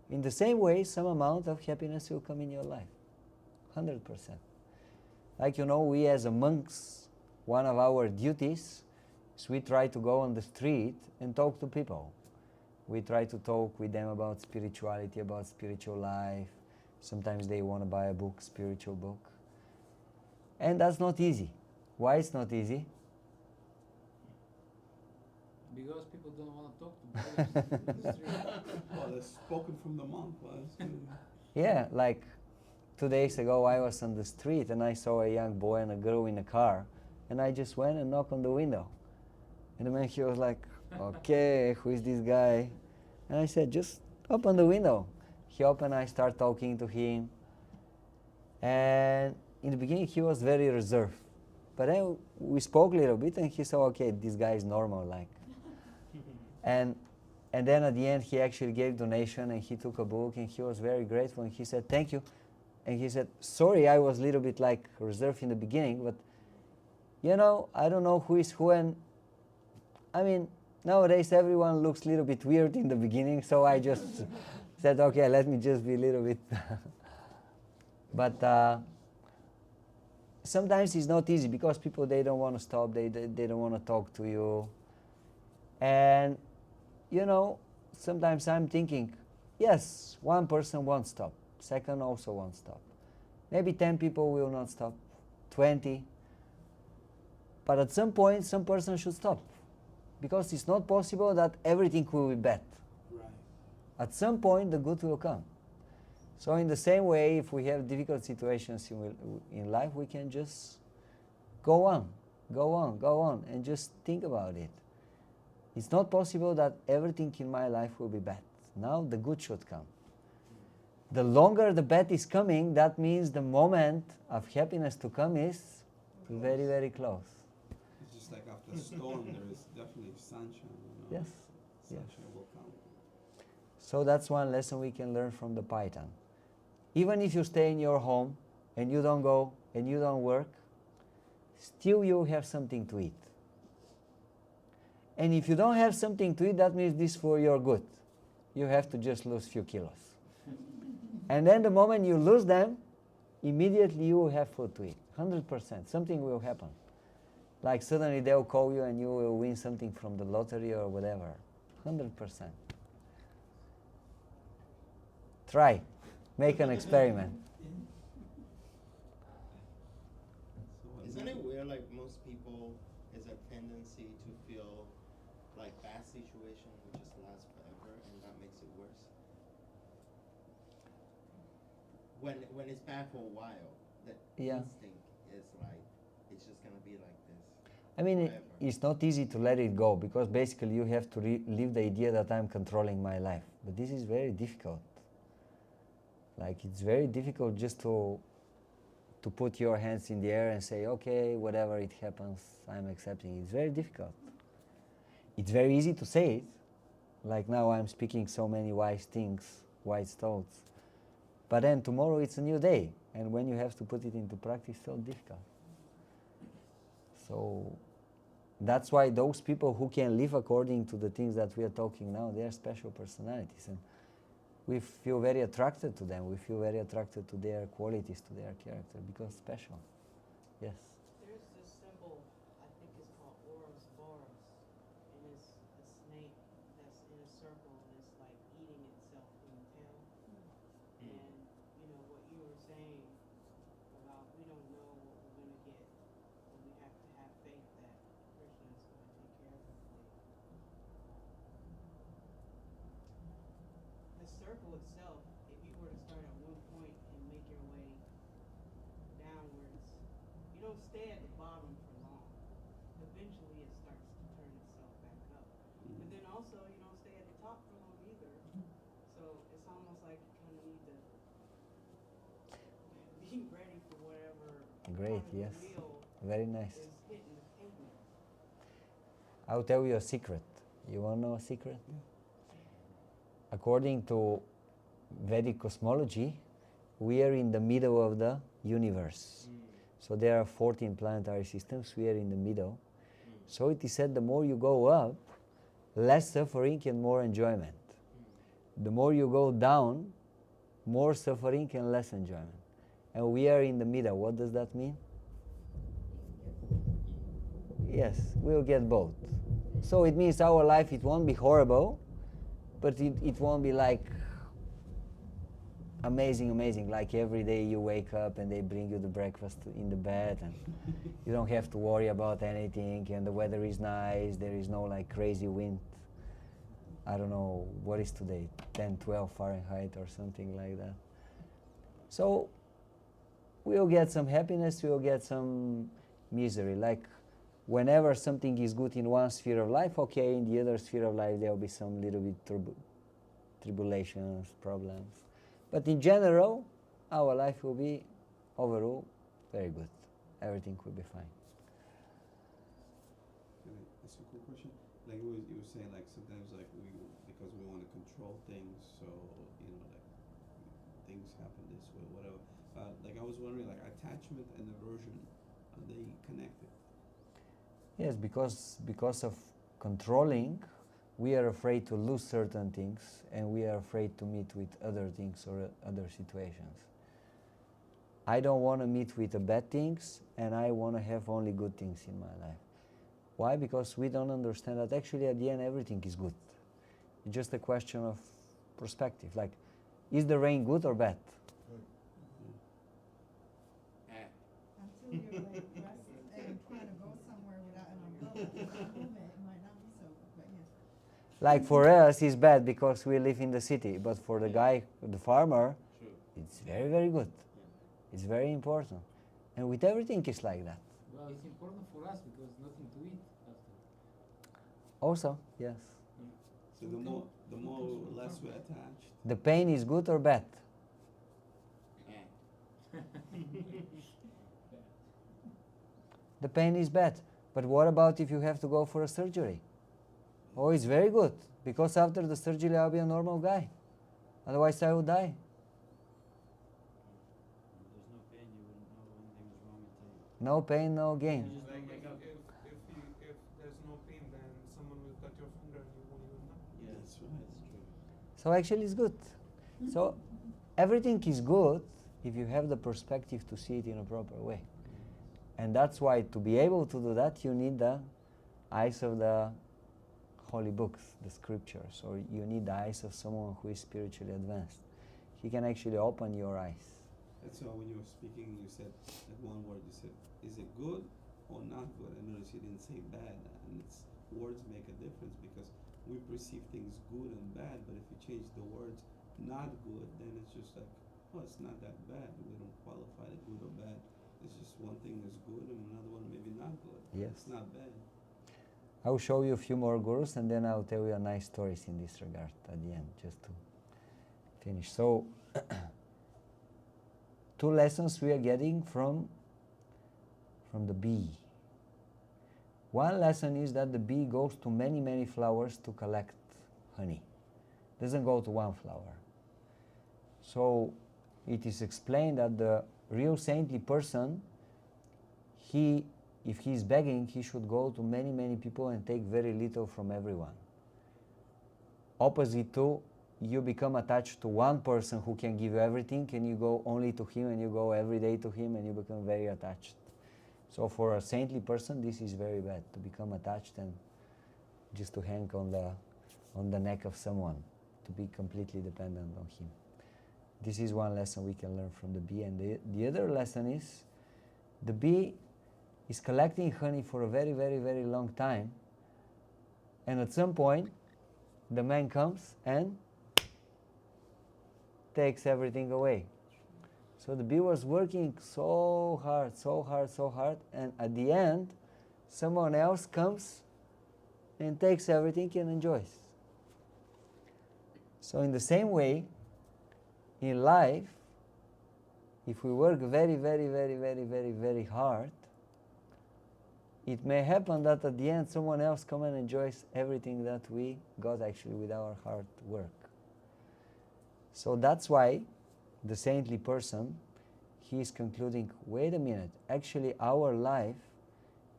In the same way, some amount of happiness will come in your life. 100%. Like, we as a monks, one of our duties is we try to go on the street and talk to people. We try to talk with them about spirituality, about spiritual life. Sometimes they want to buy a book, spiritual book. And that's not easy. Why it's not easy? Because people don't want to talk to brothers in the street. Well, it's spoken from the monk. Well, it's good. Yeah, like 2 days ago I was on the street and I saw a young boy and a girl in a car, and I just went and knocked on the window. And the man, he was like, okay, who is this guy? And I said, just open the window. He opened, I started talking to him. And in the beginning he was very reserved. But then we spoke a little bit and he said, okay, this guy is normal, like. And then at the end he actually gave donation and he took a book and he was very grateful and he said, thank you. And he said, sorry, I was a little bit like reserved in the beginning, but I don't know who is who, and I mean, nowadays everyone looks a little bit weird in the beginning, so I just said, okay, let me just be a little bit. But sometimes it's not easy because people, they don't want to stop, they don't want to talk to you. And, sometimes I'm thinking, yes, one person won't stop, second also won't stop. Maybe 10 people will not stop, 20. But at some point, some person should stop. Because it's not possible that everything will be bad. Right. At some point, the good will come. So in the same way, if we have difficult situations in life, we can just go on, and just think about it. It's not possible that everything in my life will be bad. Now the good should come. The longer the bad is coming, that means the moment of happiness to come is very, very close. It's just like after a storm, there is definitely sunshine. Yes. Sunshine will come. So that's one lesson we can learn from the Python. Even if you stay in your home and you don't go and you don't work, still you have something to eat. And if you don't have something to eat, that means this for your good. You have to just lose a few kilos. And then the moment you lose them, immediately you will have food to eat. 100%. Something will happen. Like suddenly they'll call you and you will win something from the lottery or whatever. 100%. Try. Make an experiment. Isn't it weird, like most people, is a tendency to feel like bad situation will just last forever and that makes it worse? When it's bad for a while, the instinct is like, it's just going to be like this. I mean, forever. it's not easy to let it go because basically you have to live the idea that I'm controlling my life. But this is very difficult. Like, it's very difficult just to put your hands in the air and say, okay, whatever it happens, I'm accepting it. It's very difficult. It's very easy to say it. Like now I'm speaking so many wise things, wise thoughts. But then tomorrow it's a new day. And when you have to put it into practice, it's so difficult. So that's why those people who can live according to the things that we are talking now, they are special personalities. And we feel very attracted to them. We feel very attracted to their qualities, to their character, because special. Yes. There's this symbol, I think it's called Ouroboros, and it's a snake that's in a circle and it's like eating itself in the tail. And what you were saying about we don't know what we're going to get, but we have to have faith that Krishna is going to take care of everything. The circle itself, if you were to start at one point and make your way downwards, you don't stay at the bottom for long. Eventually it starts to turn itself back up. But then also you don't stay at the top for long either. So it's almost like you kind of need to be ready for whatever Great, part of yes. the wheel Very nice. is hitting the pavement. I'll tell you a secret. You want to know a secret? According to Vedic cosmology, we are in the middle of the universe. So there are 14 planetary systems. We are in the middle. So it is said the more you go up, less suffering and more enjoyment. The more you go down, more suffering and less enjoyment. And we are in the middle. What does that mean? Yes, we'll get both. So it means our life, it won't be horrible, but it won't be like amazing, like every day you wake up and they bring you the breakfast in the bed and you don't have to worry about anything and the weather is nice, there is no like crazy wind. I don't know, what is today, 10, 12 Fahrenheit or something like that. So we'll get some happiness, we'll get some misery. Like whenever something is good in one sphere of life, okay, in the other sphere of life there will be some little bit tribulations, problems. But in general, our life will be overall very good. Everything will be fine. Can I ask you a quick question? Like you were saying, like sometimes like because we want to control things, so you know, like things happen this way, whatever. Like I was wondering, like attachment and aversion, are they connected? Yes, because of controlling, we are afraid to lose certain things and we are afraid to meet with other things or other situations. I don't want to meet with the bad things and I want to have only good things in my life. Why? Because we don't understand that actually at the end everything is good. It's just a question of perspective. Like, is the rain good or bad? Until you're like pressing and trying to go somewhere without an umbrella, if you don't move it, it might not be so good, but yeah. Like for us, it's bad because we live in the city, but for the guy, the farmer, it's very, very good. It's very important. And with everything, it's like that. Well, it's important for us because nothing to eat after. Also, yes. So the more or less we're attached. The pain is good or bad? The pain is bad. But what about if you have to go for a surgery? Oh, it's very good, because after the surgery I'll be a normal guy. Otherwise I will die. If there's no pain, you wouldn't know anything was wrong until you. No pain, no gain. You just don't wake up. If there's no pain, then someone will cut your finger and you won't even know. Yeah, that's right. That's true. So actually it's good. So everything is good if you have the perspective to see it in a proper way. And that's why to be able to do that, you need the eyes of the holy books, the scriptures, or you need the eyes of someone who is spiritually advanced. He can actually open your eyes. That's why when you were speaking, you said that one word. You said, "Is it good or not good?" I noticed you didn't say bad, and words make a difference because we perceive things good and bad. But if you change the words "not good," then it's just like, oh, it's not that bad. We don't qualify it good or bad. It's just one thing is good and another one maybe not good. Yes. It's not bad. I will show you a few more gurus and then I'll tell you a nice stories in this regard at the end, just to finish. So, two lessons we are getting from the bee. One lesson is that the bee goes to many, many flowers to collect honey. Doesn't go to one flower. So, it is explained that the real saintly person, if he is begging, he should go to many, many people and take very little from everyone. Opposite to, you become attached to one person who can give you everything and you go only to him and you go every day to him and you become very attached. So for a saintly person, this is very bad, to become attached and just to hang on the neck of someone, to be completely dependent on him. This is one lesson we can learn from the bee. And the other lesson is, the bee is collecting honey for a very, very, very long time. And at some point, the man comes and takes everything away. So the bee was working so hard, and at the end, someone else comes and takes everything and enjoys. So in the same way, in life, if we work very, very, very, very, very, very hard, it may happen that at the end someone else comes and enjoys everything that we got actually with our hard work. So that's why the saintly person, he is concluding, wait a minute, actually our life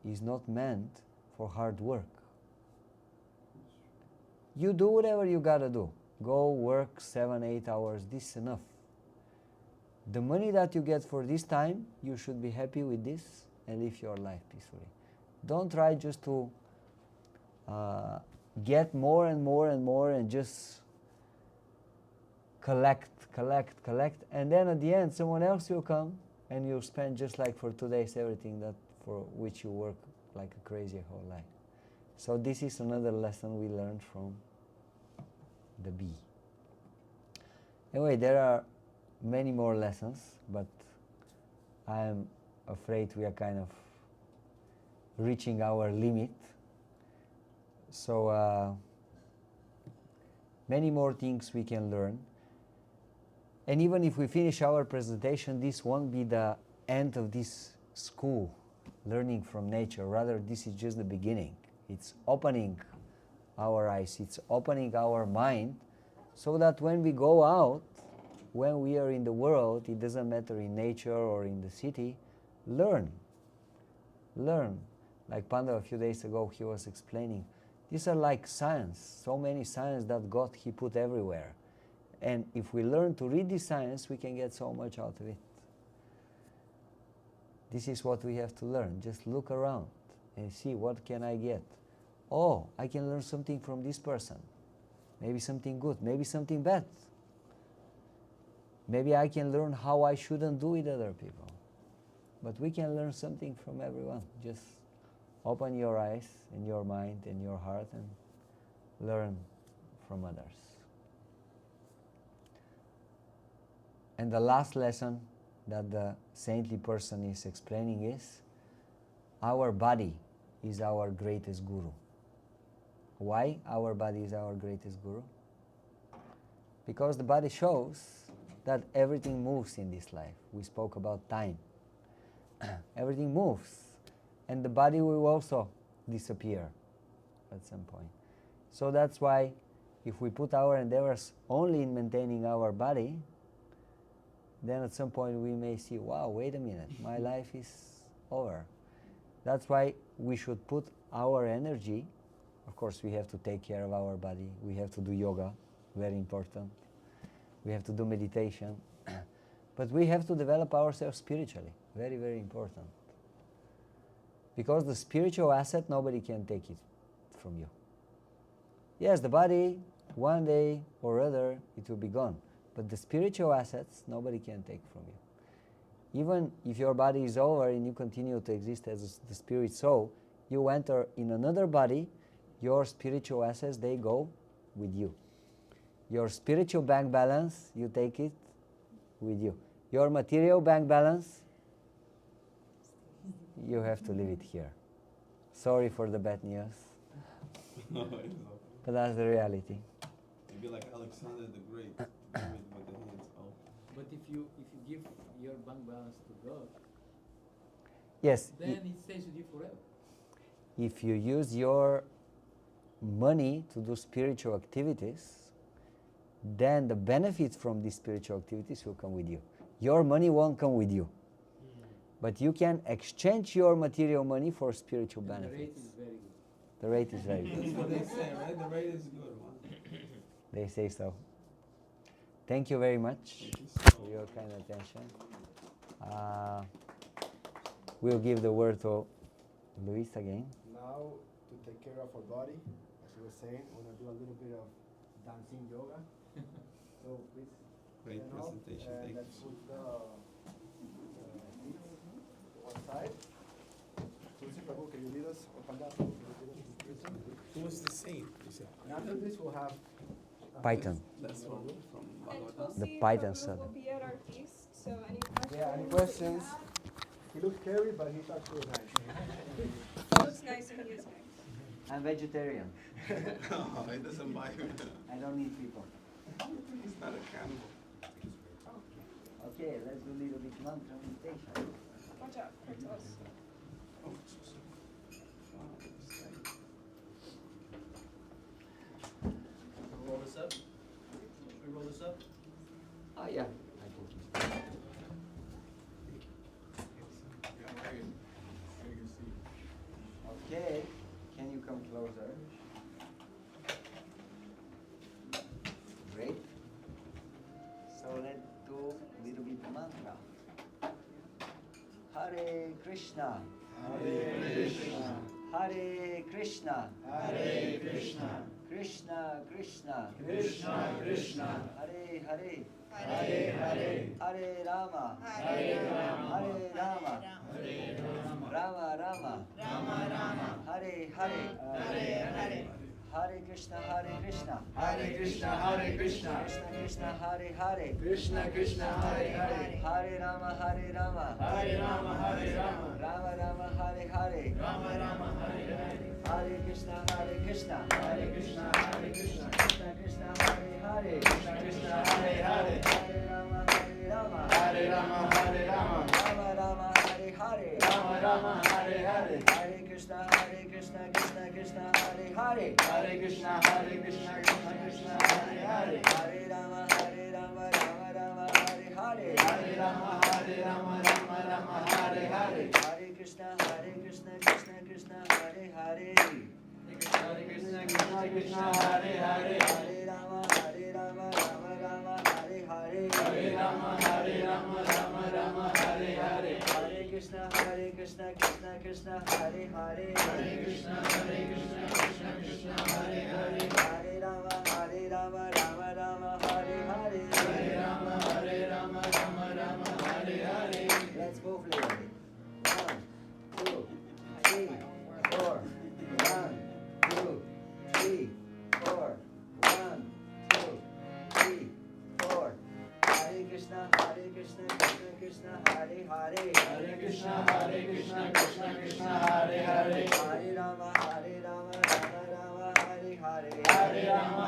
is not meant for hard work. You do whatever you gotta do. Go work 7, 8 hours, this is enough. The money that you get for this time, you should be happy with this and live your life peacefully. Don't try just to get more and more and more and just collect, and then at the end someone else will come and you'll spend just like for 2 days everything that for which you work like a crazy whole life. So this is another lesson we learned from the bee. Anyway, there are many more lessons, but I am afraid we are kind of reaching our limit. So many more things we can learn. And even if we finish our presentation, this won't be the end of this school, learning from nature. Rather, this is just the beginning. It's opening our eyes, it's opening our mind, so that when we go out, when we are in the world, it doesn't matter in nature or in the city, learn. Like Panda a few days ago, he was explaining, these are like science, so many science that God, he put everywhere. And if we learn to read this science, we can get so much out of it. This is what we have to learn. Just look around and see, what can I get? Oh, I can learn something from this person. Maybe something good, maybe something bad. Maybe I can learn how I shouldn't do with other people. But we can learn something from everyone. Just open your eyes and your mind and your heart and learn from others. And the last lesson that the saintly person is explaining is, our body is our greatest guru. Why our body is our greatest guru? Because the body shows that everything moves in this life. We spoke about time. Everything moves. And the body will also disappear at some point. So that's why if we put our endeavors only in maintaining our body, then at some point we may see, wow, wait a minute, my life is over. That's why we should put our energy, of course we have to take care of our body, we have to do yoga, very important. We have to do meditation. But we have to develop ourselves spiritually, very, very important. Because the spiritual asset, nobody can take it from you. Yes, the body, one day or other, it will be gone. But the spiritual assets, nobody can take from you. Even if your body is over and you continue to exist as the spirit soul, you enter in another body, your spiritual assets, they go with you. Your spiritual bank balance, you take it with you. Your material bank balance, you have to leave it here. Sorry for the bad news. No, it's okay. But that's the reality. Maybe like Alexander the Great, do it with the hands out. But if you give your bank balance to God, Yes. then it stays with you forever. If you use your money to do spiritual activities, then the benefits from these spiritual activities will come with you. Your money won't come with you. But you can exchange your material money for spiritual And benefits. the rate is very good. The rate is very That's good. what they say, right? The rate is good, man. They say so. Thank you very much Thank you so for your kind attention. We'll give the word to Luis again. Now, to take care of our body, as you were saying, we're gonna do a little bit of dancing yoga. So please. Great stand up, presentation, and thank let's you. put the feet to one side. Tulsi Prabhu, can you lead us? Or Panda, can you lead us in person? Who was the saint, you said? And after this, we'll have. Python. That's from And Bhagavatam. The Tulsi Python Prabhu Southern. will be at our feast, so any questions? Yeah, any that you questions? have? He looks scary, but he's actually nice. He looks nice and he is nice. I'm vegetarian. Oh, it doesn't buy him. I don't need people. He's not a cannibal. Okay, let's do a little bit mantra meditation. Watch out, hurts us. Oh, so. Wow, this guy. Roll this up? Should we roll this up? Oh yeah. I think it's fine. Yeah, right. Very good seat. Okay. Krishna, Hare Krishna, Hare Krishna, Hare Krishna, Krishna Krishna, Krishna Krishna, Hare Hare, Hare Hare, Hare Rama, Hare Rama, Hare Rama, Hare Rama, Rama Rama, Rama Rama, Hare Hare, Hare Hare, Hare Krishna, Hare Krishna, Hare Krishna, Hare Krishna, Krishna Krishna, Hare Hare, Krishna Krishna, Hare Hare, Hare Rama, Hare Rama, Hare Rama, Hare Rama, Rama Rama, Hare Hare, Rama Rama, Hare Hare, Hare Krishna, Hare Krishna, Hare Krishna, Hare Krishna, Krishna Krishna, Hare Hare, Krishna Krishna, Hare Hare, Hare Rama, Hare Rama, Hare Rama, Hare Rama, Rama Rama, Hare Hare, Rama Rama, Hare Hare, Hare Krishna, Krishna Krishna, Hare Hare, Hare Krishna, Krishna Krishna, Hare Hare, Hare Rama, Rama Rama, Hare Hare, Hare Rama, Rama Rama, Hare Hare, Hare Krishna, Krishna Krishna, Hare Hare, Hare Krishna, Krishna, Hare Hare, Hare Rama, Rama Rama, Hare Hare, Hare Rama, Rama Rama, Hare Hare, Hare Krishna, Krishna Krishna, Hare Hare, Hare Krishna, Krishna Krishna, Hare Hare, Hare Rama, Rama Rama, Hare Hare, Hare Rama, Rama Rama, Hare Hare. Let's go play. 1, 2, 3, 4. 1, 2, 3, 4. 1, 2, 3, 4. Hare Krishna, Krishna Krishna, Hare Hare. Hare Krishna, Krishna Krishna, Hare Hare, Hare Rama, Rama Rama, Hare Hare. Hare Rama,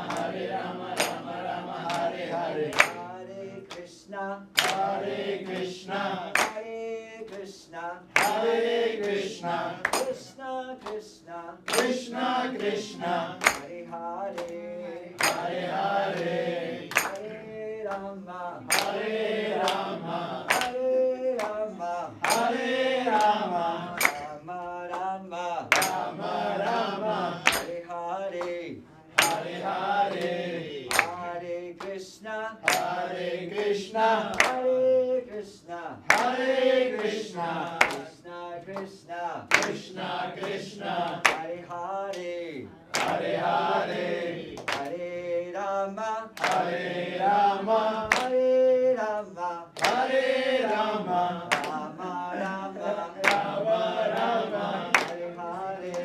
Rama Rama, Hare Hare, Hare Krishna, Hare Krishna, Hare Krishna, Hare Krishna, Krishna Krishna, Krishna Krishna, Hare Hare, Hare Hare, Hare Rama, Hare Rama, Hare Rama, Hare Rama, Rama Rama, Rama Rama, Hare Hare, Hare Hare, Hare Krishna, Hare Krishna, Hare Krishna, Hare Krishna, Krishna Krishna, Krishna Krishna, Hare Hare, Hare Hare, Hare Rama, Hare Rama, Hare Rama, Hare Rama, Rama Rama, Rama Rama, Hare Hare,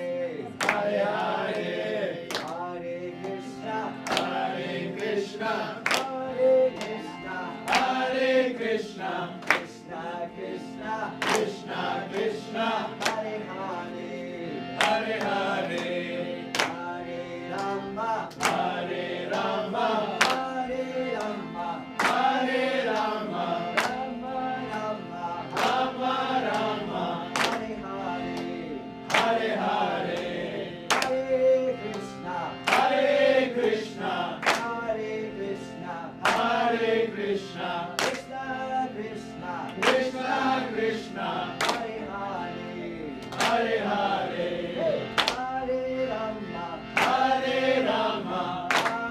Hare Hare, Hare Krishna, Hare Krishna, Hare Krishna, Hare Krishna, Krishna Krishna, Krishna Krishna, Hare Hare, Hare Hare, Hare Rama, Hare Rama, Hare Rama, Hare Rama, Rama Rama, Rama Rama, Hare Hare, Hare Hare, Hare Krishna, Hare Krishna, Hare Krishna, Hare Krishna, Krishna Krishna, Krishna Krishna, Hare Hare, Hare Hare, Hare Rama, Hare Rama, Hare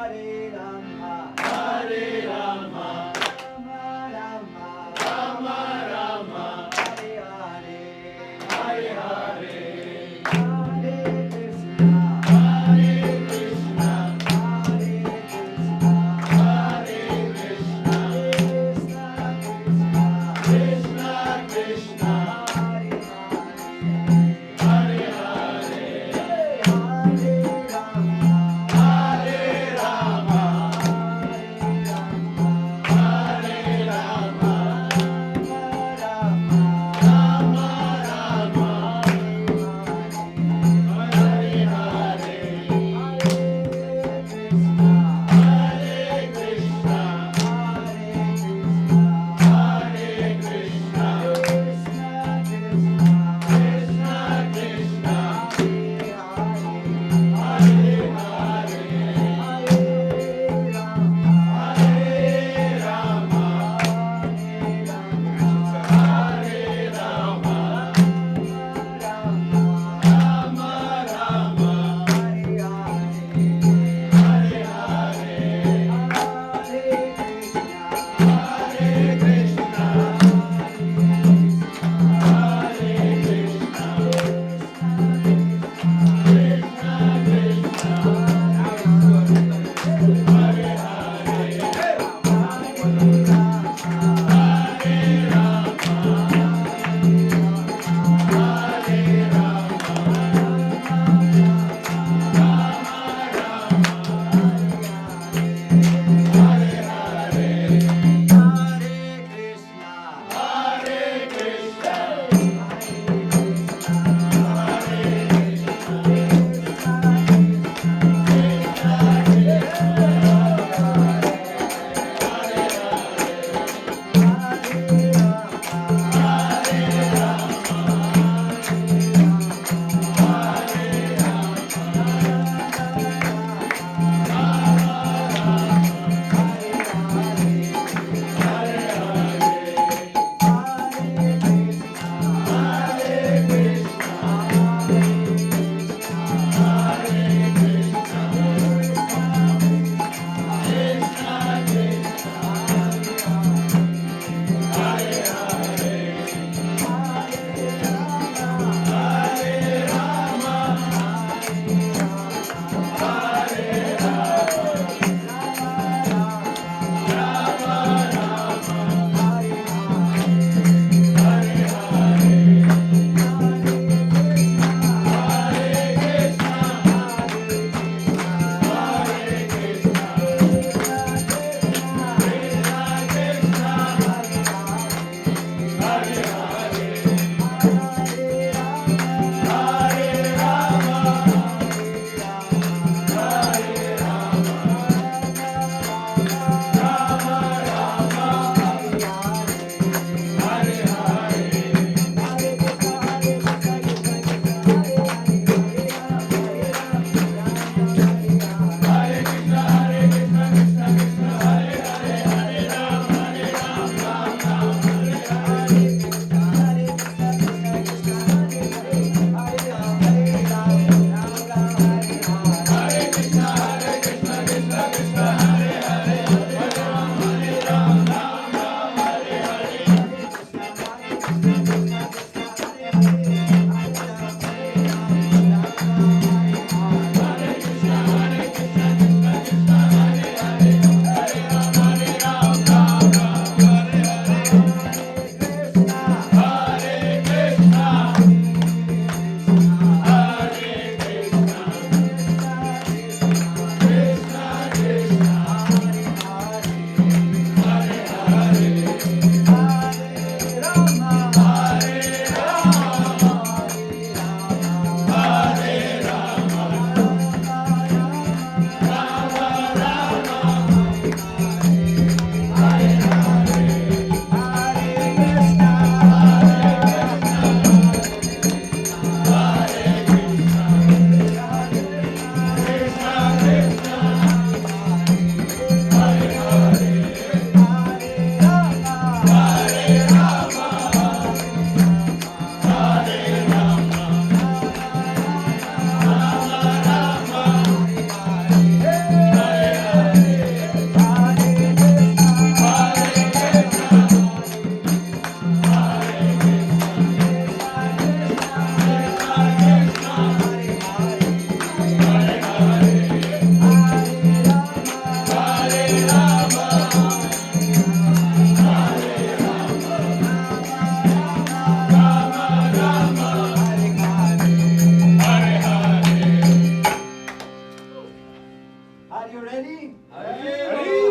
Are you ready? Arrivo! 1, 2, 3. Hare Krishna, Hare Krishna, Hare Krishna, Krishna Krishna, Krishna Krishna, Hare Hare, Hare Rama, Hare Rama, Hare Krishna, Hare Hare, Hare Rama, Hare Rama, Hare Hare, Hare Krishna, Hare Krishna,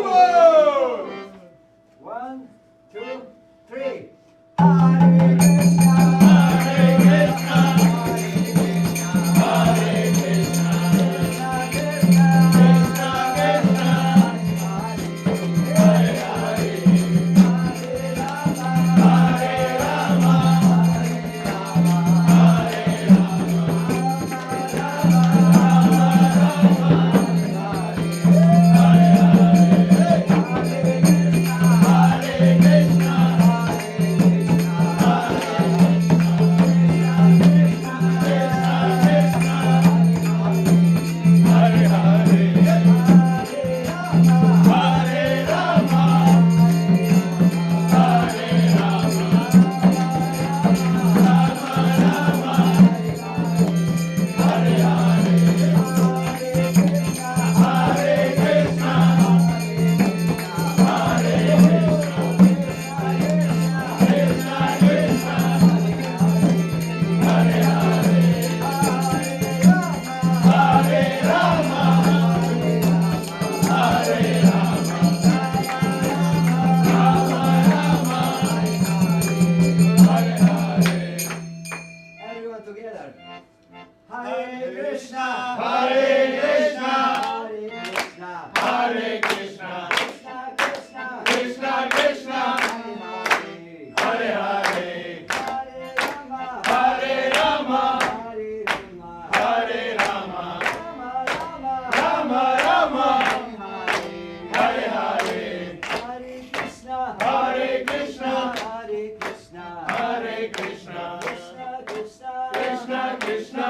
Krishna Krishna, Hare Hare, Hare Rama, Hare Rama, Rama Rama, Hare Hare. Everyone together. Hare Krishna, Hare Krishna, Hare Hare Krishna, Krishna, Krishna Krishna, Krishna Krishna, Hare Hare, Hare Hare, Hare Rama, Hare Rama, Hare Rama, Hare Rama, Rama Rama, Rama Rama, Hare Hare Hare, Hare, Hare Krishna, Hare Krishna, Hare Krishna, Hare Krishna, Krishna Krishna, Krishna Krishna,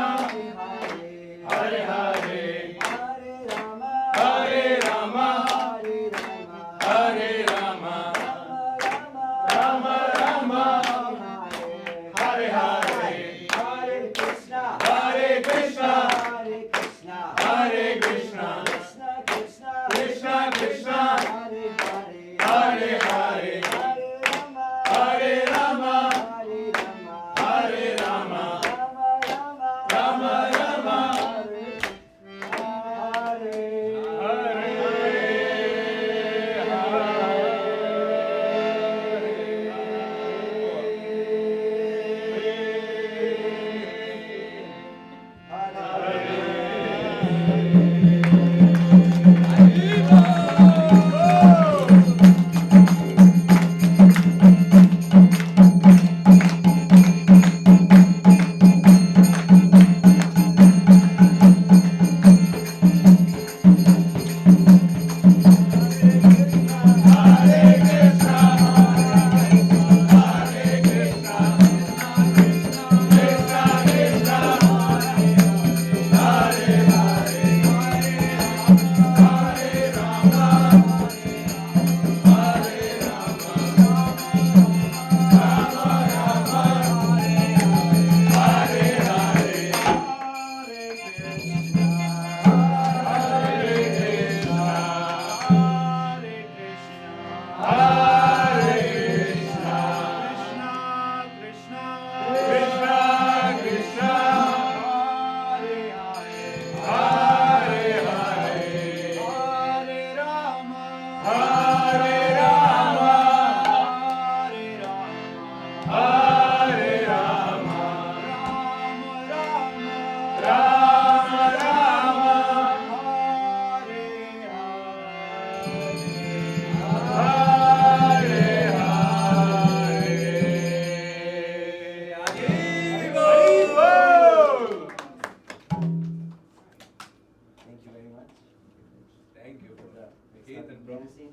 Hare Hare Hare, Hare, Hare Rama, Hare Rama, Hare Rama, Hare Rama, Rama Rama Rama, Rama, Hare Hare, Hare Krishna, Hare Krishna, Hare Krishna, Hare Krishna, Krishna Krishna, Krishna Krishna, Hare Hare, Hare Hare, Hare Rama, Hare Rama, Hare Hare Rama, Rama, Rama Rama Rama, Rama, Thank you very much. Thank you for that. We started dancing.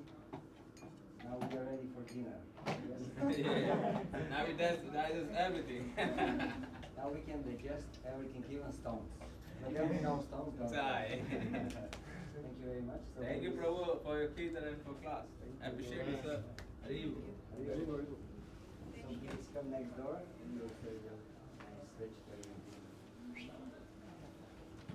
Now we are ready for dinner. Now we dance everything. Now we can digest everything, even stones. But there be no stones. Don't Sorry. Thank you very much. So Thank you, Prabhu, for your kirtan and for class. I appreciate it, sir. Arrivo. So please come next door and we'll serve you.